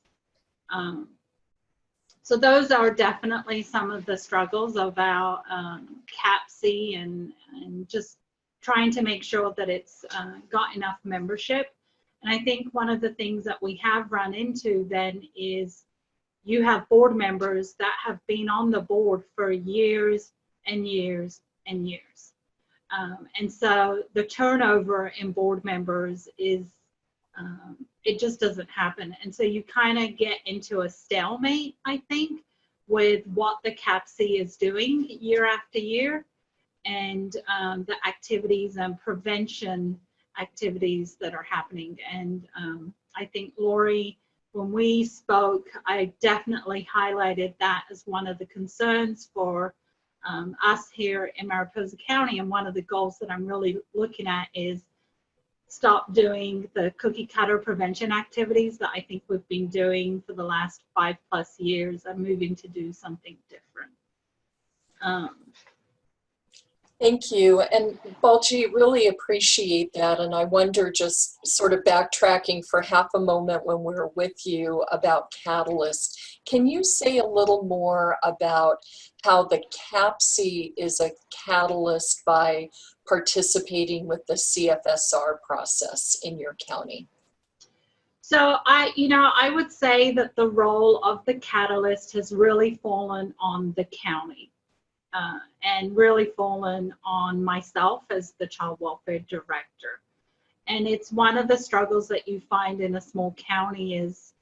So those are definitely some of the struggles of our CAPC and just trying to make sure that it's got enough membership. And I think one of the things that we have run into then is you have board members that have been on the board for years and years and years. And so the turnover in board members is, it just doesn't happen. And so you kind of get into a stalemate, I think, with what the CAPC is doing year after year, and the activities and prevention activities that are happening. And I think, Lori, when we spoke, I definitely highlighted that as one of the concerns for us here in Mariposa County. And one of the goals that I'm really looking at is stop doing the cookie cutter prevention activities that I think we've been doing for the last 5+ years. I'm moving to do something different. Thank you. And Baljeet, really appreciate that. And I wonder, just sort of backtracking for half a moment when we're with you about Catalyst, can you say a little more about how the CAPC is a catalyst by participating with the CFSR process in your county? So I would say that the role of the catalyst has really fallen on the county. And really fallen on myself as the child welfare director. And it's one of the struggles that you find in a small county is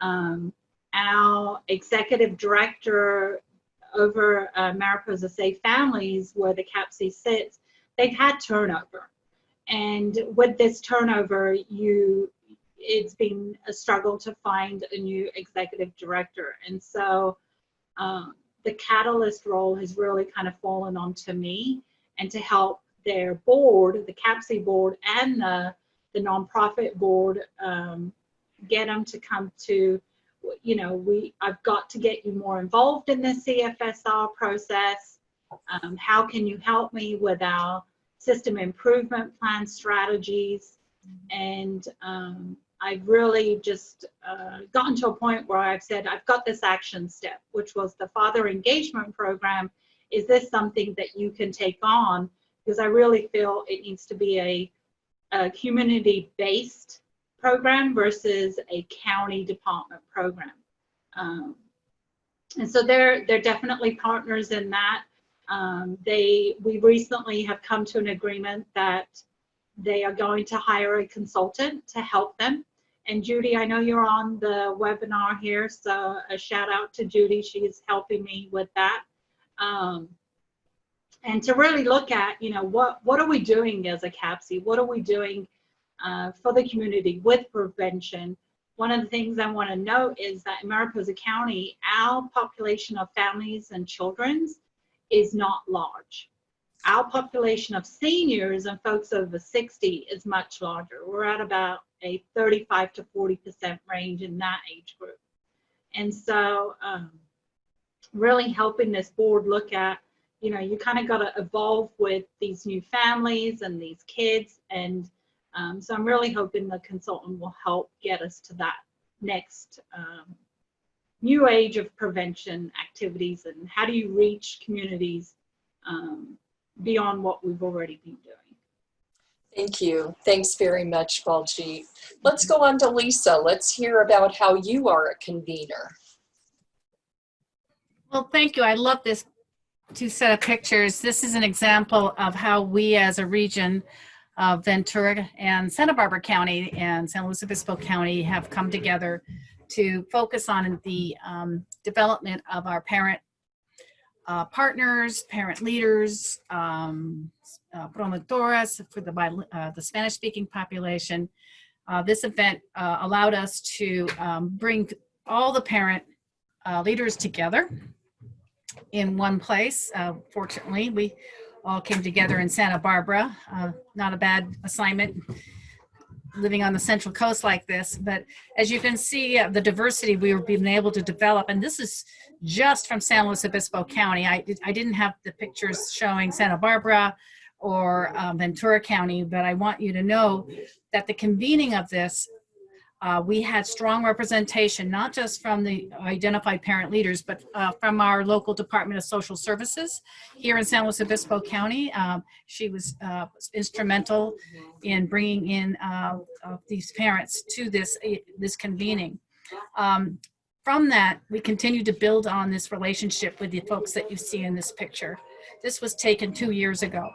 our executive director over Mariposa Safe Families, where the CAPC sits, they've had turnover. And with this turnover, it's been a struggle to find a new executive director. And so the catalyst role has really kind of fallen onto me, and to help their board, the CAPC board and the nonprofit board, get them to come to, I've got to get you more involved in the CFSR process. How can you help me with our system improvement plan strategies? And I've really just gotten to a point where I've said, I've got this action step, which was the father engagement program. Is this something that you can take on? Because I really feel it needs to be a community-based program versus a county department program. And so they're definitely partners in that. We recently have come to an agreement that they are going to hire a consultant to help them. And Judy, I know you're on the webinar here, so a shout out to Judy. She is helping me with that. And to really look at, what are we doing as a CAPC? What are we doing for the community with prevention? One of the things I want to note is that in Mariposa County, our population of families and children is not large. Our population of seniors and folks over 60 is much larger. We're at about a 35 to 40% range in that age group. And so really helping this board look at, you kind of got to evolve with these new families and these kids. And so I'm really hoping the consultant will help get us to that next new age of prevention activities, and how do you reach communities beyond what we've already been doing. Thank you. Thanks very much, Baljeet. Let's go on to Lisa. Let's hear about how you are a convener. Well, thank you. I love this two set of pictures. This is an example of how we as a region of Ventura and Santa Barbara County and San Luis Obispo County have come together to focus on the development of our parent partners, parent leaders, promotoras for the Spanish-speaking population. This event allowed us to bring all the parent leaders together in one place. Fortunately, we all came together in Santa Barbara. Not a bad assignment living on the Central Coast like this, but as you can see, the diversity we were being able to develop, and this is just from San Luis Obispo County. I didn't have the pictures showing Santa Barbara or Ventura County, but I want you to know that the convening of this We had strong representation, not just from the identified parent leaders, but from our local Department of Social Services here in San Luis Obispo County. She was instrumental in bringing in these parents to this convening. From that, we continue to build on this relationship with the folks that you see in this picture. This was taken 2 years ago,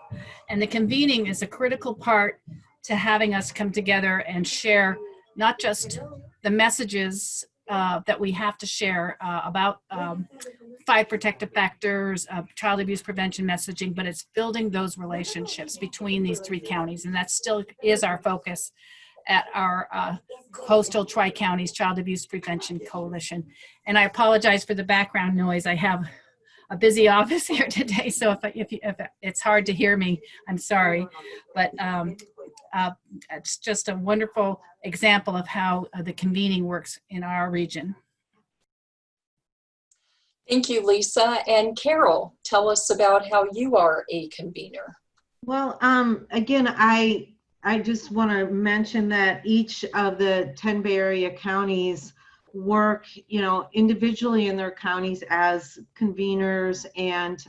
and the convening is a critical part to having us come together and share not just the messages that we have to share about 5 protective factors of child abuse prevention messaging, but it's building those relationships between these 3 counties, and that still is our focus at our Coastal Tri-Counties Child Abuse Prevention Coalition. And I apologize for the background noise. I have a busy office here today, so if it's hard to hear me, I'm sorry. But it's just a wonderful example of how the convening works in our region. Thank you, Lisa. And Carol, tell us about how you are a convener. Well, again, I just want to mention that each of the 10 Bay Area counties work, you know, individually in their counties as conveners, and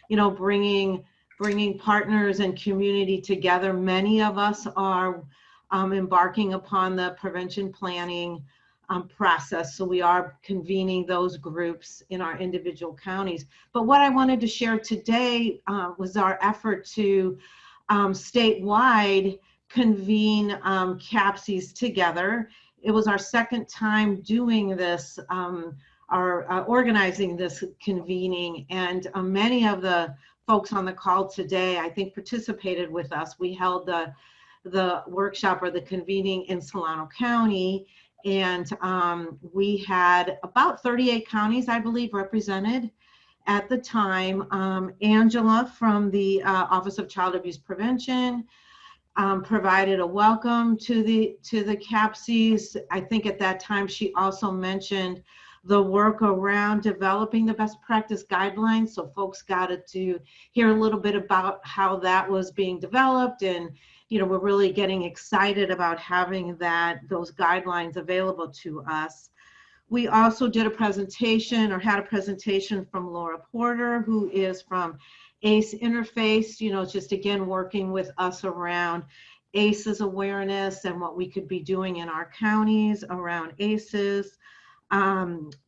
you know, bringing partners and community together. Many of us are embarking upon the prevention planning process, so we are convening those groups in our individual counties. But what I wanted to share today was our effort to statewide convene CAPCs together. It was our second time doing this, organizing this convening, and many of the folks on the call today, I think, participated with us. We held the workshop or the convening in Solano County, and we had about 38 counties, I believe, represented at the time. Angela from the Office of Child Abuse Prevention provided a welcome to the CAPCs. I think at that time she also mentioned the work around developing the best practice guidelines, so folks got to hear a little bit about how that was being developed, and you know, we're really getting excited about having those guidelines available to us. We also did a presentation, or had a presentation, from Laura Porter, who is from ACE Interface, you know, just again working with us around ACEs awareness and what we could be doing in our counties around ACEs.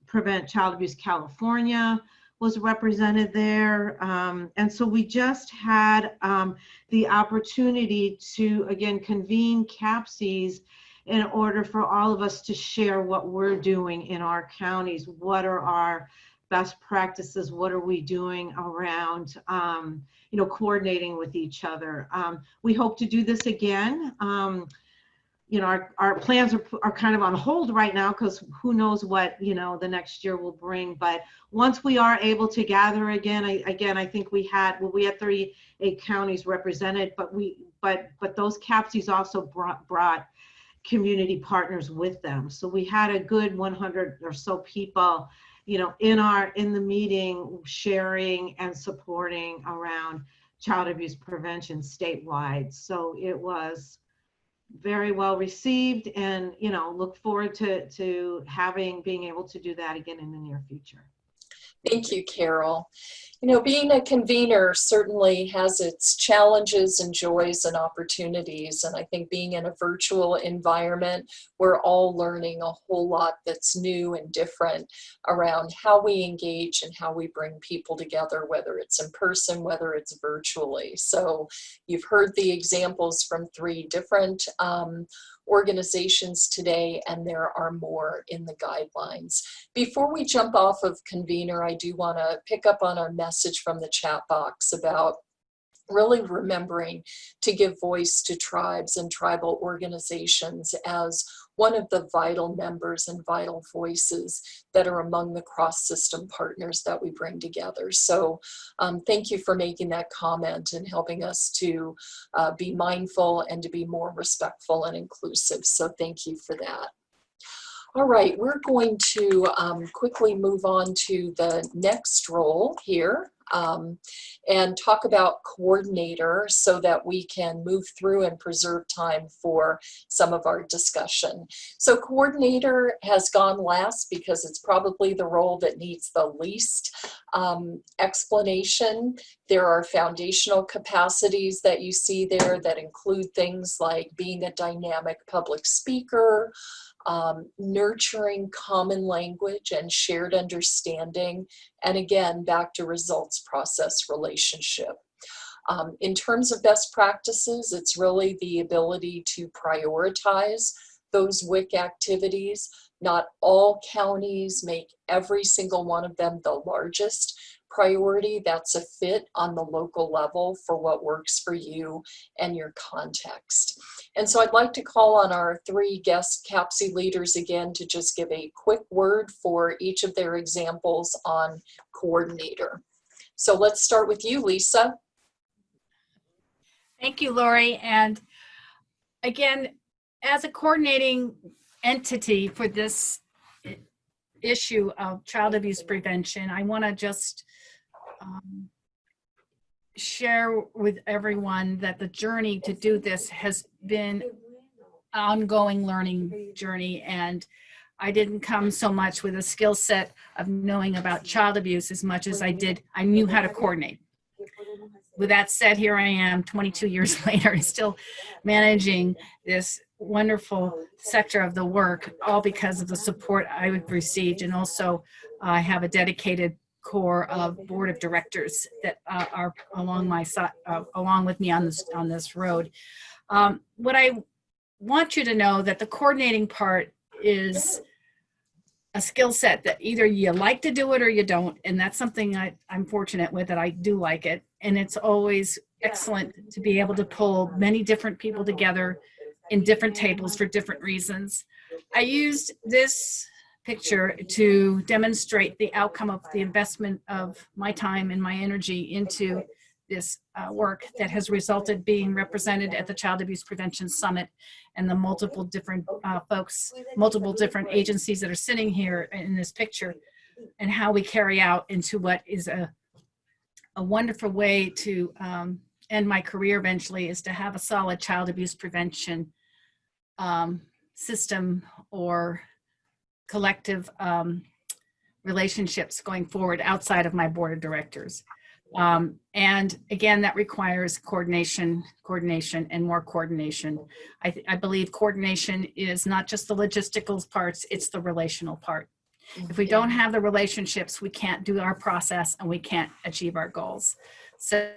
Prevent Child Abuse California was represented there. And so we just had the opportunity to, again, convene CAPCs in order for all of us to share what we're doing in our counties. What are our best practices? What are we doing around, you know, coordinating with each other? We hope to do this again. You know, our plans are kind of on hold right now, because who knows what, you know, the next year will bring. But once we are able to gather again, I think we had 38 counties represented, but those CAPCs also brought community partners with them. So we had a good 100 or so people, you know, in the meeting, sharing and supporting around child abuse prevention statewide. So it was very well received, and you know, look forward to being able to do that again in the near future. Thank you, Carol. You know, being a convener certainly has its challenges and joys and opportunities. And I think being in a virtual environment, we're all learning a whole lot that's new and different around how we engage and how we bring people together, whether it's in person, whether it's virtually. So you've heard the examples from 3 different organizations today, and there are more in the guidelines. Before we jump off of convener, I do want to pick up on our message from the chat box about really remembering to give voice to tribes and tribal organizations as one of the vital members and vital voices that are among the cross-system partners that we bring together. So thank you for making that comment and helping us to be mindful and to be more respectful and inclusive. So thank you for that. All right, we're going to quickly move on to the next role here. and talk about coordinator so that we can move through and preserve time for some of our discussion. So coordinator has gone last because it's probably the role that needs the least explanation. There are foundational capacities that you see there that include things like being a dynamic public speaker, nurturing common language and shared understanding, and again, back to results process relationship. In terms of best practices, it's really the ability to prioritize those WIC activities. Not all counties make every single one of them the largest priority. That's a fit on the local level for what works for you and your context. And so I'd like to call on our three guest CAPC leaders again to just give a quick word for each of their examples on coordinator. So let's start with you, Lisa. Thank you, Lori. And again, as a coordinating entity for this issue of child abuse prevention, I want to just share with everyone that the journey to do this has been an ongoing learning journey, and I didn't come so much with a skill set of knowing about child abuse as much as I knew how to coordinate. With that said, here I am 22 years later and still managing this wonderful sector of the work, all because of the support I've received, and also I have a dedicated core of board of directors that are along my side, along with me on this road. What I want you to know that the coordinating part is a skill set that either you like to do it or you don't, and that's something I'm fortunate with, that I do like it, and it's always excellent to be able to pull many different people together in different tables for different reasons. I used this picture to demonstrate the outcome of the investment of my time and my energy into this work that has resulted being represented at the Child Abuse Prevention Summit, and the multiple different folks, multiple different agencies that are sitting here in this picture, and how we carry out into what is a wonderful way to end my career eventually, is to have a solid child abuse prevention system or collective relationships going forward outside of my board of directors. And again, that requires coordination, and more coordination. I believe coordination is not just the logistical parts, it's the relational part. If we don't have the relationships, we can't do our process and we can't achieve our goals. So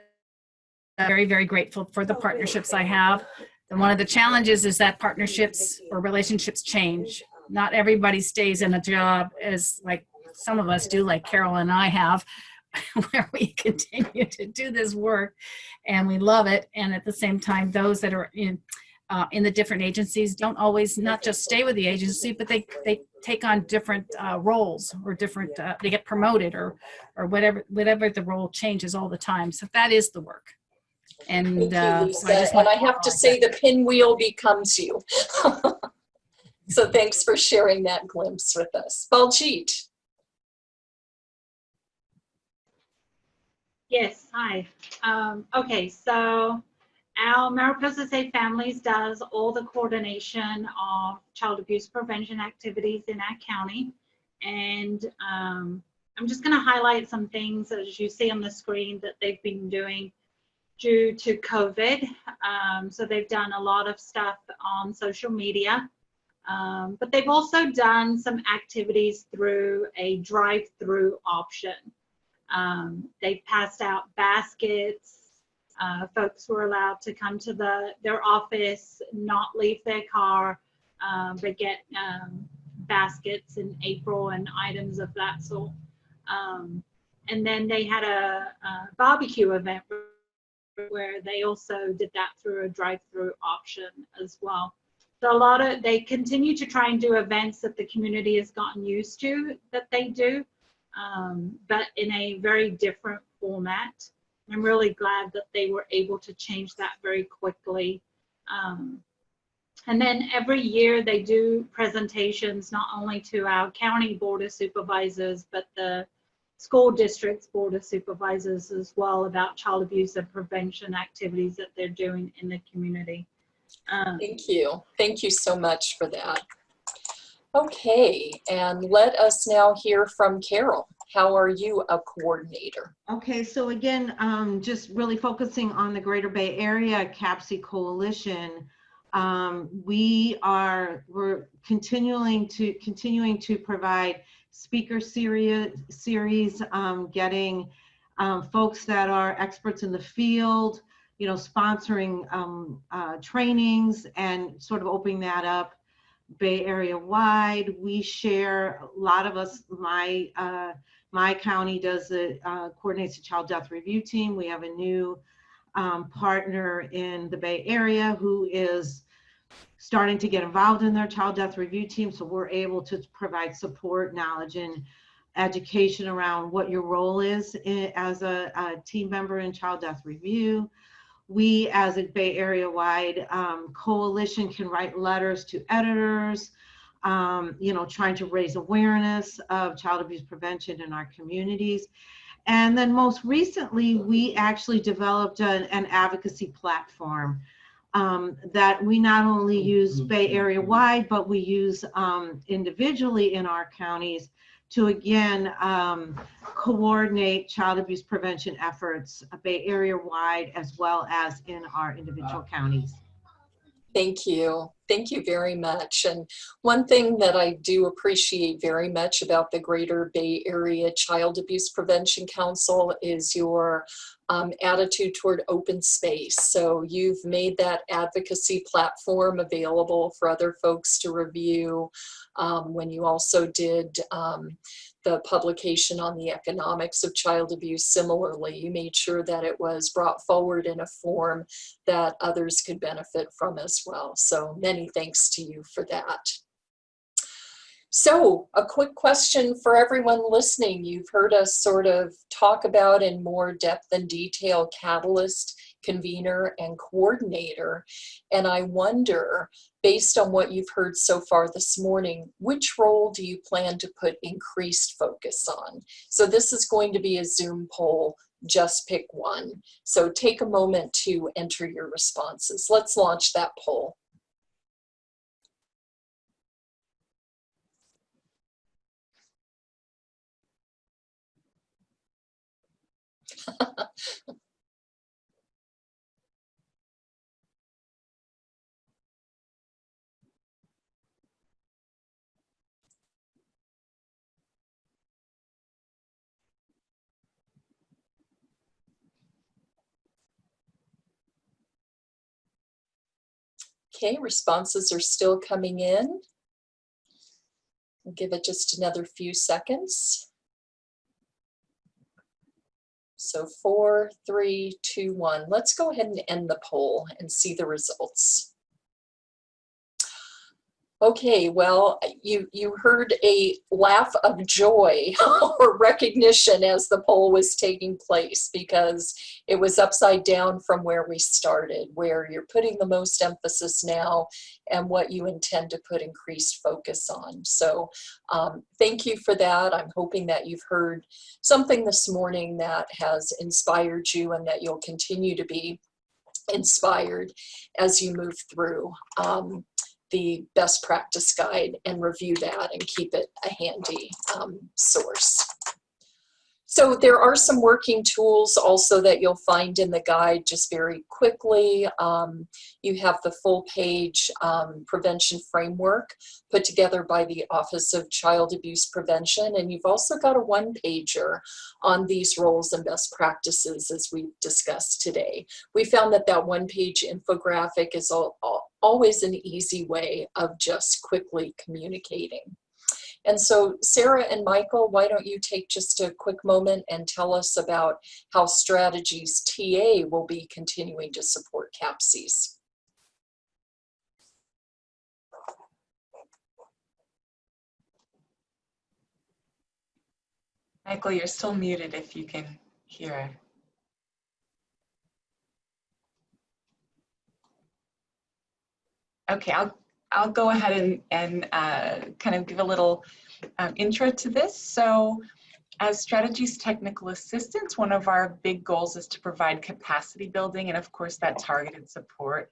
I'm very, very grateful for the partnerships I have. And one of the challenges is that partnerships or relationships change. Not everybody stays in a job as like some of us do, like Carol and I have, where we continue to do this work and we love it. And at the same time, those that are in the different agencies don't always not just stay with the agency, but they take on different roles, or different, they get promoted or whatever the role changes all the time. So that is the work. And thank you, Lisa. And I have to say, the pinwheel becomes you. So thanks for sharing that glimpse with us. Baljeet. Yes, hi. Okay, so our MARIPOSA Safe Families does all the coordination of child abuse prevention activities in our county. And I'm just going to highlight some things, as you see on the screen, that they've been doing due to COVID. So they've done a lot of stuff on social media, but they've also done some activities through a drive-through option. They've passed out baskets. Folks were allowed to come to their office, not leave their car, but get baskets in April and items of that sort. And then they had a barbecue event where they also did that through a drive-through option as well. So they continue to try and do events that the community has gotten used to that they do, but in a very different format. I'm really glad that they were able to change that very quickly. And then every year they do presentations not only to our county board of supervisors, but the school districts, board of supervisors as well, about child abuse and prevention activities that they're doing in the community. Thank you. Thank you so much for that. Okay, and let us now hear from Carol. How are you a coordinator? Okay, so again, just really focusing on the Greater Bay Area CAPC Coalition. We're continuing to provide speaker series, getting folks that are experts in the field, you know, sponsoring trainings and sort of opening that up Bay Area wide. We share, a lot of us, my county does coordinates the child death review team. We have a new partner in the Bay Area who is starting to get involved in their child death review team. So we're able to provide support, knowledge, and education around what your role is as a team member in child death review. We, as a Bay Area wide coalition, can write letters to editors, you know, trying to raise awareness of child abuse prevention in our communities. And then most recently, we actually developed an advocacy platform that we not only use Bay Area wide, but we use individually in our counties to, again, coordinate child abuse prevention efforts Bay Area wide as well as in our individual counties. Thank you. Thank you very much. And one thing that I do appreciate very much about the Greater Bay Area Child Abuse Prevention Council is your attitude toward open space. So you've made that advocacy platform available for other folks to review. When you also did the publication on the economics of child abuse, similarly, you made sure that it was brought forward in a form that others could benefit from as well. So many thanks to you for that. So a quick question for everyone listening. You've heard us sort of talk about in more depth and detail catalyst, convener, and coordinator. And I wonder, based on what you've heard so far this morning, which role do you plan to put increased focus on? So this is going to be a Zoom poll. Just pick one. So take a moment to enter your responses. Let's launch that poll. Okay, responses are still coming in. I'll give it just another few seconds. So 4, 3, 2, 1. Let's go ahead and end the poll and see the results. Okay, well, you heard a laugh of joy or recognition as the poll was taking place, because it was upside down from where we started, where you're putting the most emphasis now and what you intend to put increased focus on. So thank you for that. I'm hoping that you've heard something this morning that has inspired you and that you'll continue to be inspired as you move through the best practice guide and review that and keep it a handy source. So there are some working tools also that you'll find in the guide just very quickly. You have the full page prevention framework put together by the Office of Child Abuse Prevention, and you've also got a one-pager on these roles and best practices as we've discussed today. We found that that one-page infographic is always an easy way of just quickly communicating. And so Sarah and Michael, why don't you take just a quick moment and tell us about how Strategies TA will be continuing to support CAPCS. Michael, you're still muted if you can hear. Okay, I'll go ahead and kind of give a little intro to this. So As strategies technical assistants, one of our big goals is to provide capacity building and of course that targeted support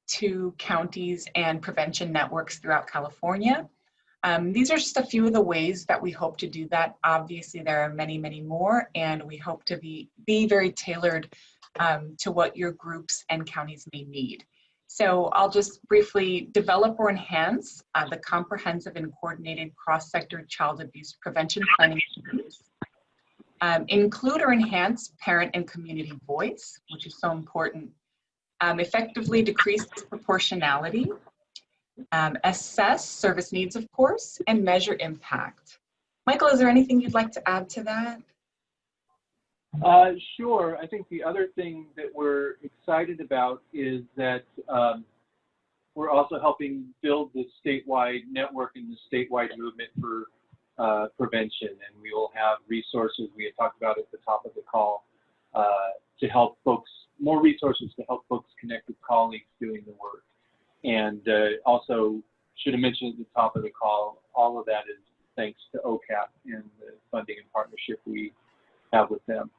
to counties and prevention networks throughout California. These are just a few of the ways that we hope to do that. Obviously, there are many, many more, and we hope to be very tailored to what your groups and counties may need. So I'll just briefly develop or enhance the comprehensive and coordinated cross-sector child abuse prevention planning. Include or enhance parent and community voice, which is so important. Effectively decrease disproportionality. Assess service needs, of course, and measure impact. Michael, is there anything you'd like to add to that? Sure. I think the other thing that we're excited about is that we're also helping build the statewide network and the statewide movement for prevention, and we will have resources we had talked about at the top of the call to help folks, more resources to help folks connect with colleagues doing the work. And also, should have mentioned at the top of the call, all of that is thanks to OCAP and the funding and partnership we have with them.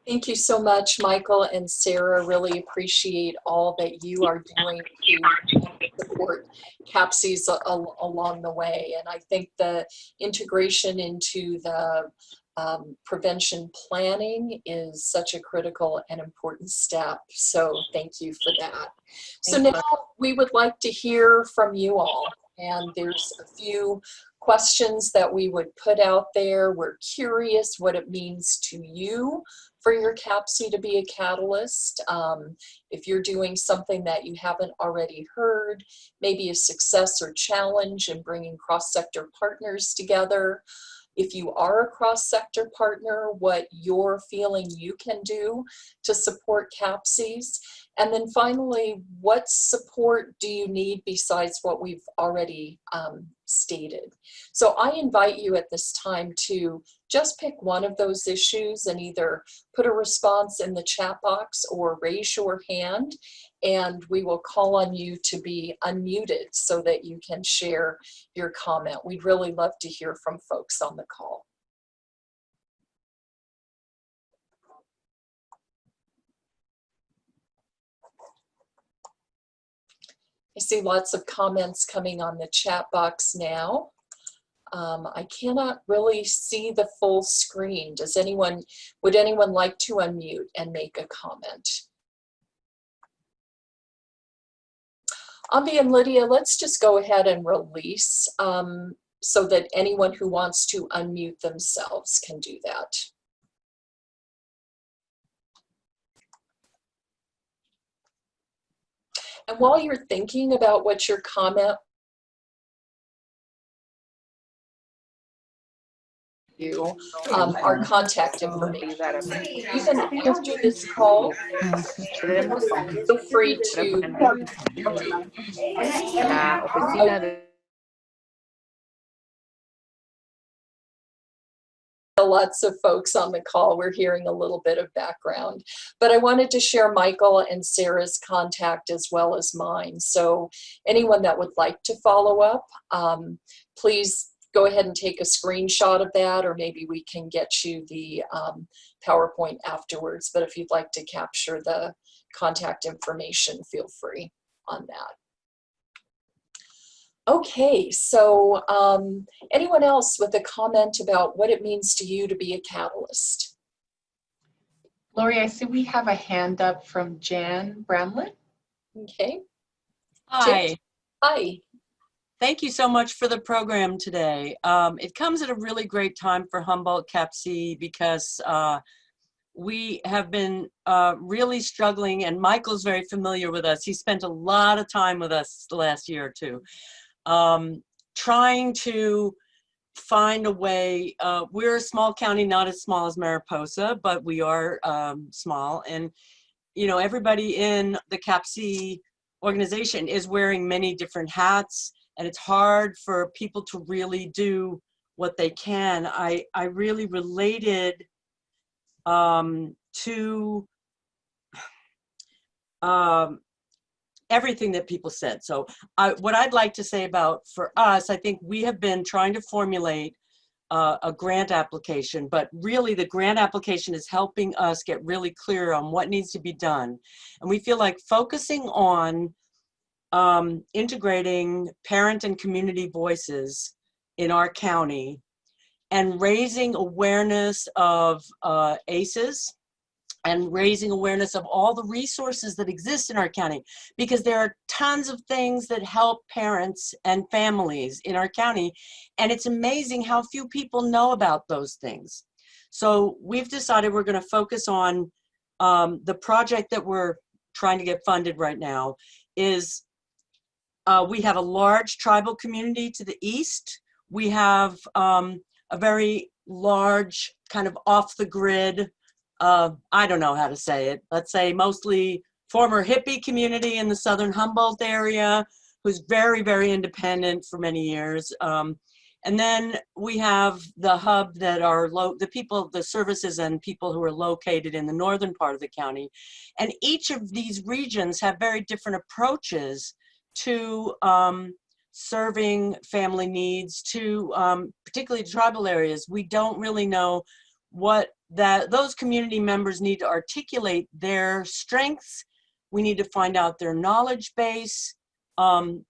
Thank you so much, Michael and Sarah. Really appreciate all that you are doing to support CAPCs along the way. And I think the integration into the prevention planning is such a critical and important step. So thank you for that. So now we would like to hear from you all. And there's a few questions that we would put out there. We're curious what it means to you for your CAPC to be a catalyst. If you're doing something that you haven't already heard, maybe a success or challenge in bringing cross-sector partners together. If you are a cross-sector partner, what you're feeling you can do to support CAPCs. And then finally, what support do you need besides what we've already stated? So I invite you at this time to just pick one of those issues and either put a response in the chat box or raise your hand, and we will call on you to be unmuted so that you can share your comment. We'd really love to hear from folks on the call. I see lots of comments coming on the chat box now. I cannot really see the full screen. Would anyone like to unmute and make a comment? Ambi and Lydia, let's just go ahead and release so that anyone who wants to unmute themselves can do that. And while you're thinking about what your comment our contact information. Even after this call, feel free to lots of folks on the call. We're hearing a little bit of background, but I wanted to share Michael and Sarah's contact as well as mine. So anyone that would like to follow up, please go ahead and take a screenshot of that, or maybe we can get you the PowerPoint afterwards. But if you'd like to capture the contact information, feel free on that. Okay, so anyone else with a comment about what it means to you to be a catalyst? Lori, I see we have a hand up from Jan Bramlett. Okay. Hi. Jan. Hi. Thank you so much for the program today. It comes at a really great time for Humboldt CAPC because we have been really struggling, and Michael's very familiar with us. He spent a lot of time with us the last year or two, trying to find a way. We're a small county, not as small as MARIPOSA, but we are small. And, you know, everybody in the CAPC organization is wearing many different hats, and it's hard for people to really do what they can. I really related to everything that people said. So what I'd like to say about, for us, I think we have been trying to formulate a grant application, but really the grant application is helping us get really clear on what needs to be done. And we feel like focusing on integrating parent and community voices in our county and raising awareness of ACEs and raising awareness of all the resources that exist in our county, because there are tons of things that help parents and families in our county, and it's amazing how few people know about those things. So we've decided we're going to focus on the project that we're trying to get funded right now is we have a large tribal community to the east. We have a very large kind of off the grid, I don't know how to say it, let's say mostly former hippie community in the southern Humboldt area, who's very, very independent for many years. And then we have the hub that are the services and people who are located in the northern part of the county. And each of these regions have very different approaches to serving family needs, to particularly tribal areas. We don't really know what those community members need to articulate their strengths. We need to find out their knowledge base, and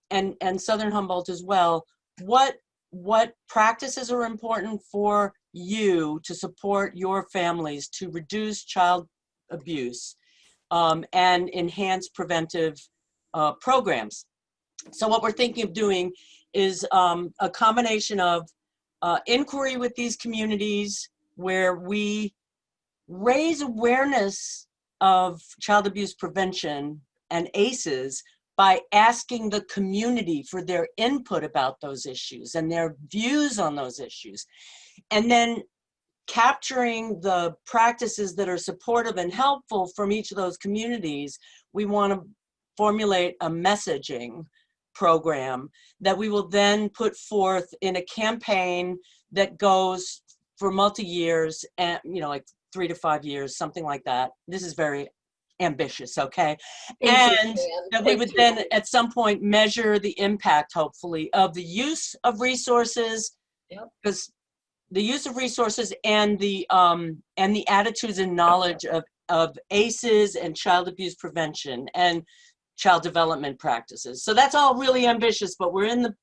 Southern Humboldt as well. What practices are important for you to support your families to reduce child abuse and enhance preventive programs. So what we're thinking of doing is a combination of inquiry with these communities where we raise awareness of child abuse prevention and ACEs by asking the community for their input about those issues and their views on those issues. And then capturing the practices that are supportive and helpful from each of those communities, we want to formulate a messaging program that we will then put forth in a campaign that goes for multi-years, and like 3 to 5 years, something like that. This is very ambitious, okay? And that we would then at some point measure the impact, hopefully, of the use of resources, because the use of resources and the attitudes and knowledge of ACEs and child abuse prevention and child development practices. So that's all really ambitious, but we're in the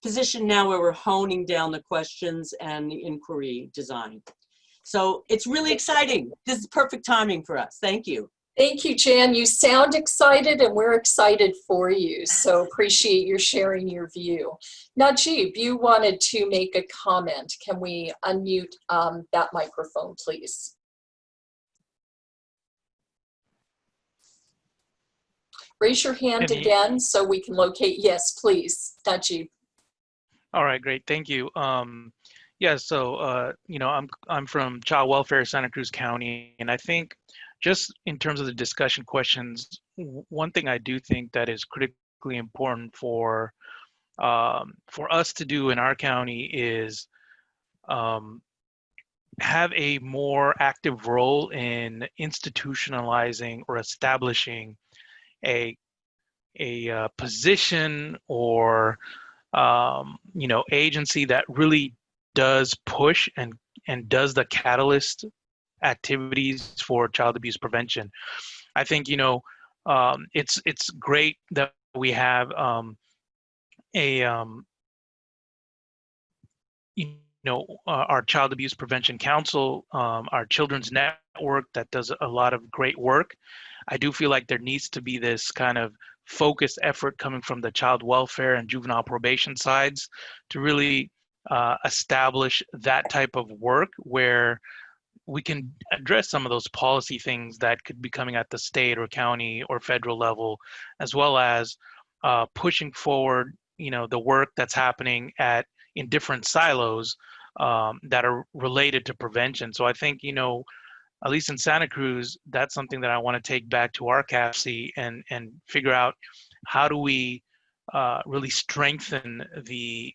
position now where we're honing down the questions and the inquiry design. So it's really exciting. This is perfect timing for us. Thank you. Thank you, Jan. You sound excited, and we're excited for you. So appreciate your sharing your view. Najib, you wanted to make a comment. Can we unmute that microphone, please? Raise your hand again so we can locate. Yes, please, Najib. All right, great. Thank you. Yeah, so I'm from Child Welfare, Santa Cruz County, and I think just in terms of the discussion questions, one thing I do think that is critically important for us to do in our county is have a more active role in institutionalizing or establishing a position or agency that really does push and does the catalyst activities for child abuse prevention. I think it's great that we have our Child Abuse Prevention Council, our Children's Network that does a lot of great work. I do feel like there needs to be this kind of focused effort coming from the child welfare and juvenile probation sides to really establish that type of work where we can address some of those policy things that could be coming at the state or county or federal level, as well as pushing forward, the work that's happening in different silos that are related to prevention. So I think, at least in Santa Cruz, that's something that I want to take back to our CAPC and figure out how do we really strengthen the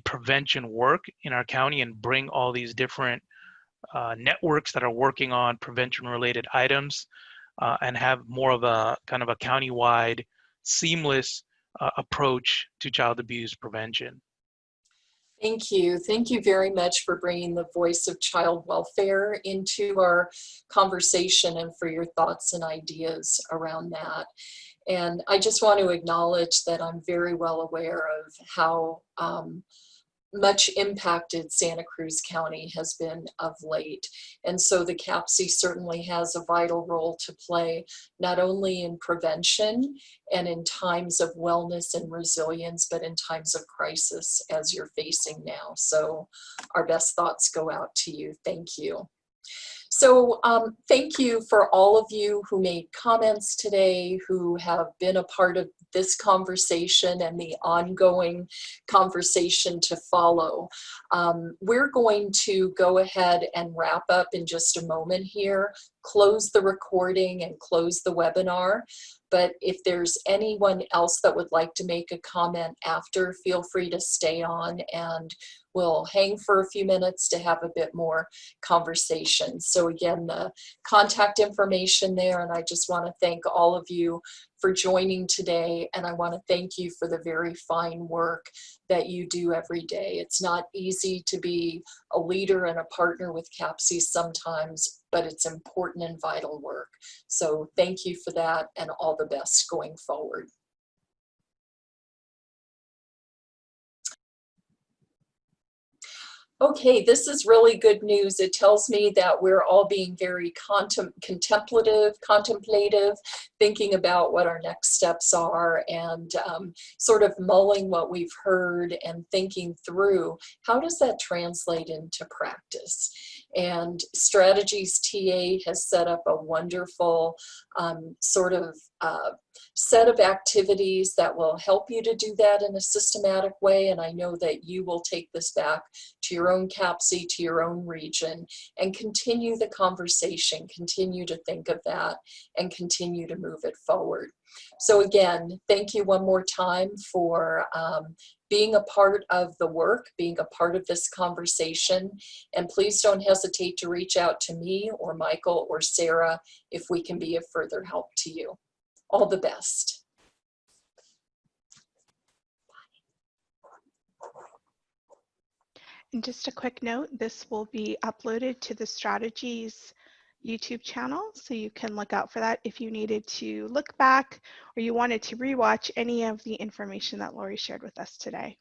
prevention work in our county and bring all these different networks that are working on prevention related items and have more of a kind of a countywide seamless approach to child abuse prevention. Thank you. Thank you very much for bringing the voice of child welfare into our conversation and for your thoughts and ideas around that. And I just want to acknowledge that I'm very well aware of how much impacted Santa Cruz County has been of late. And so the CAPC certainly has a vital role to play, not only in prevention and in times of wellness and resilience, but in times of crisis as you're facing now. So our best thoughts go out to you. Thank you. So thank you for all of you who made comments today, who have been a part of this conversation and the ongoing conversation to follow. We're going to go ahead and wrap up in just a moment here, close the recording and close the webinar. But if there's anyone else that would like to make a comment after, feel free to stay on and we'll hang for a few minutes to have a bit more conversation. So again, the contact information there, and I just want to thank all of you for joining today, and I want to thank you for the very fine work that you do every day. It's not easy to be a leader and a partner with CAPCS sometimes, but it's important and vital work. So thank you for that, and all the best going forward. Okay, this is really good news. It tells me that we're all being very contemplative, thinking about what our next steps are, and sort of mulling what we've heard and thinking through, how does that translate into practice? And Strategies TA has set up a wonderful sort of set of activities that will help you to do that in a systematic way. And I know that you will take this back to your own CAPC, to your own region, and continue the conversation, continue to think of that, and continue to move it forward. So again, thank you one more time for being a part of the work, being a part of this conversation. And please don't hesitate to reach out to me or Michael or Sarah if we can be of further help to you. All the best. And just a quick note, this will be uploaded to the Strategies YouTube channel, so you can look out for that if you needed to look back or you wanted to rewatch any of the information that Lori shared with us today.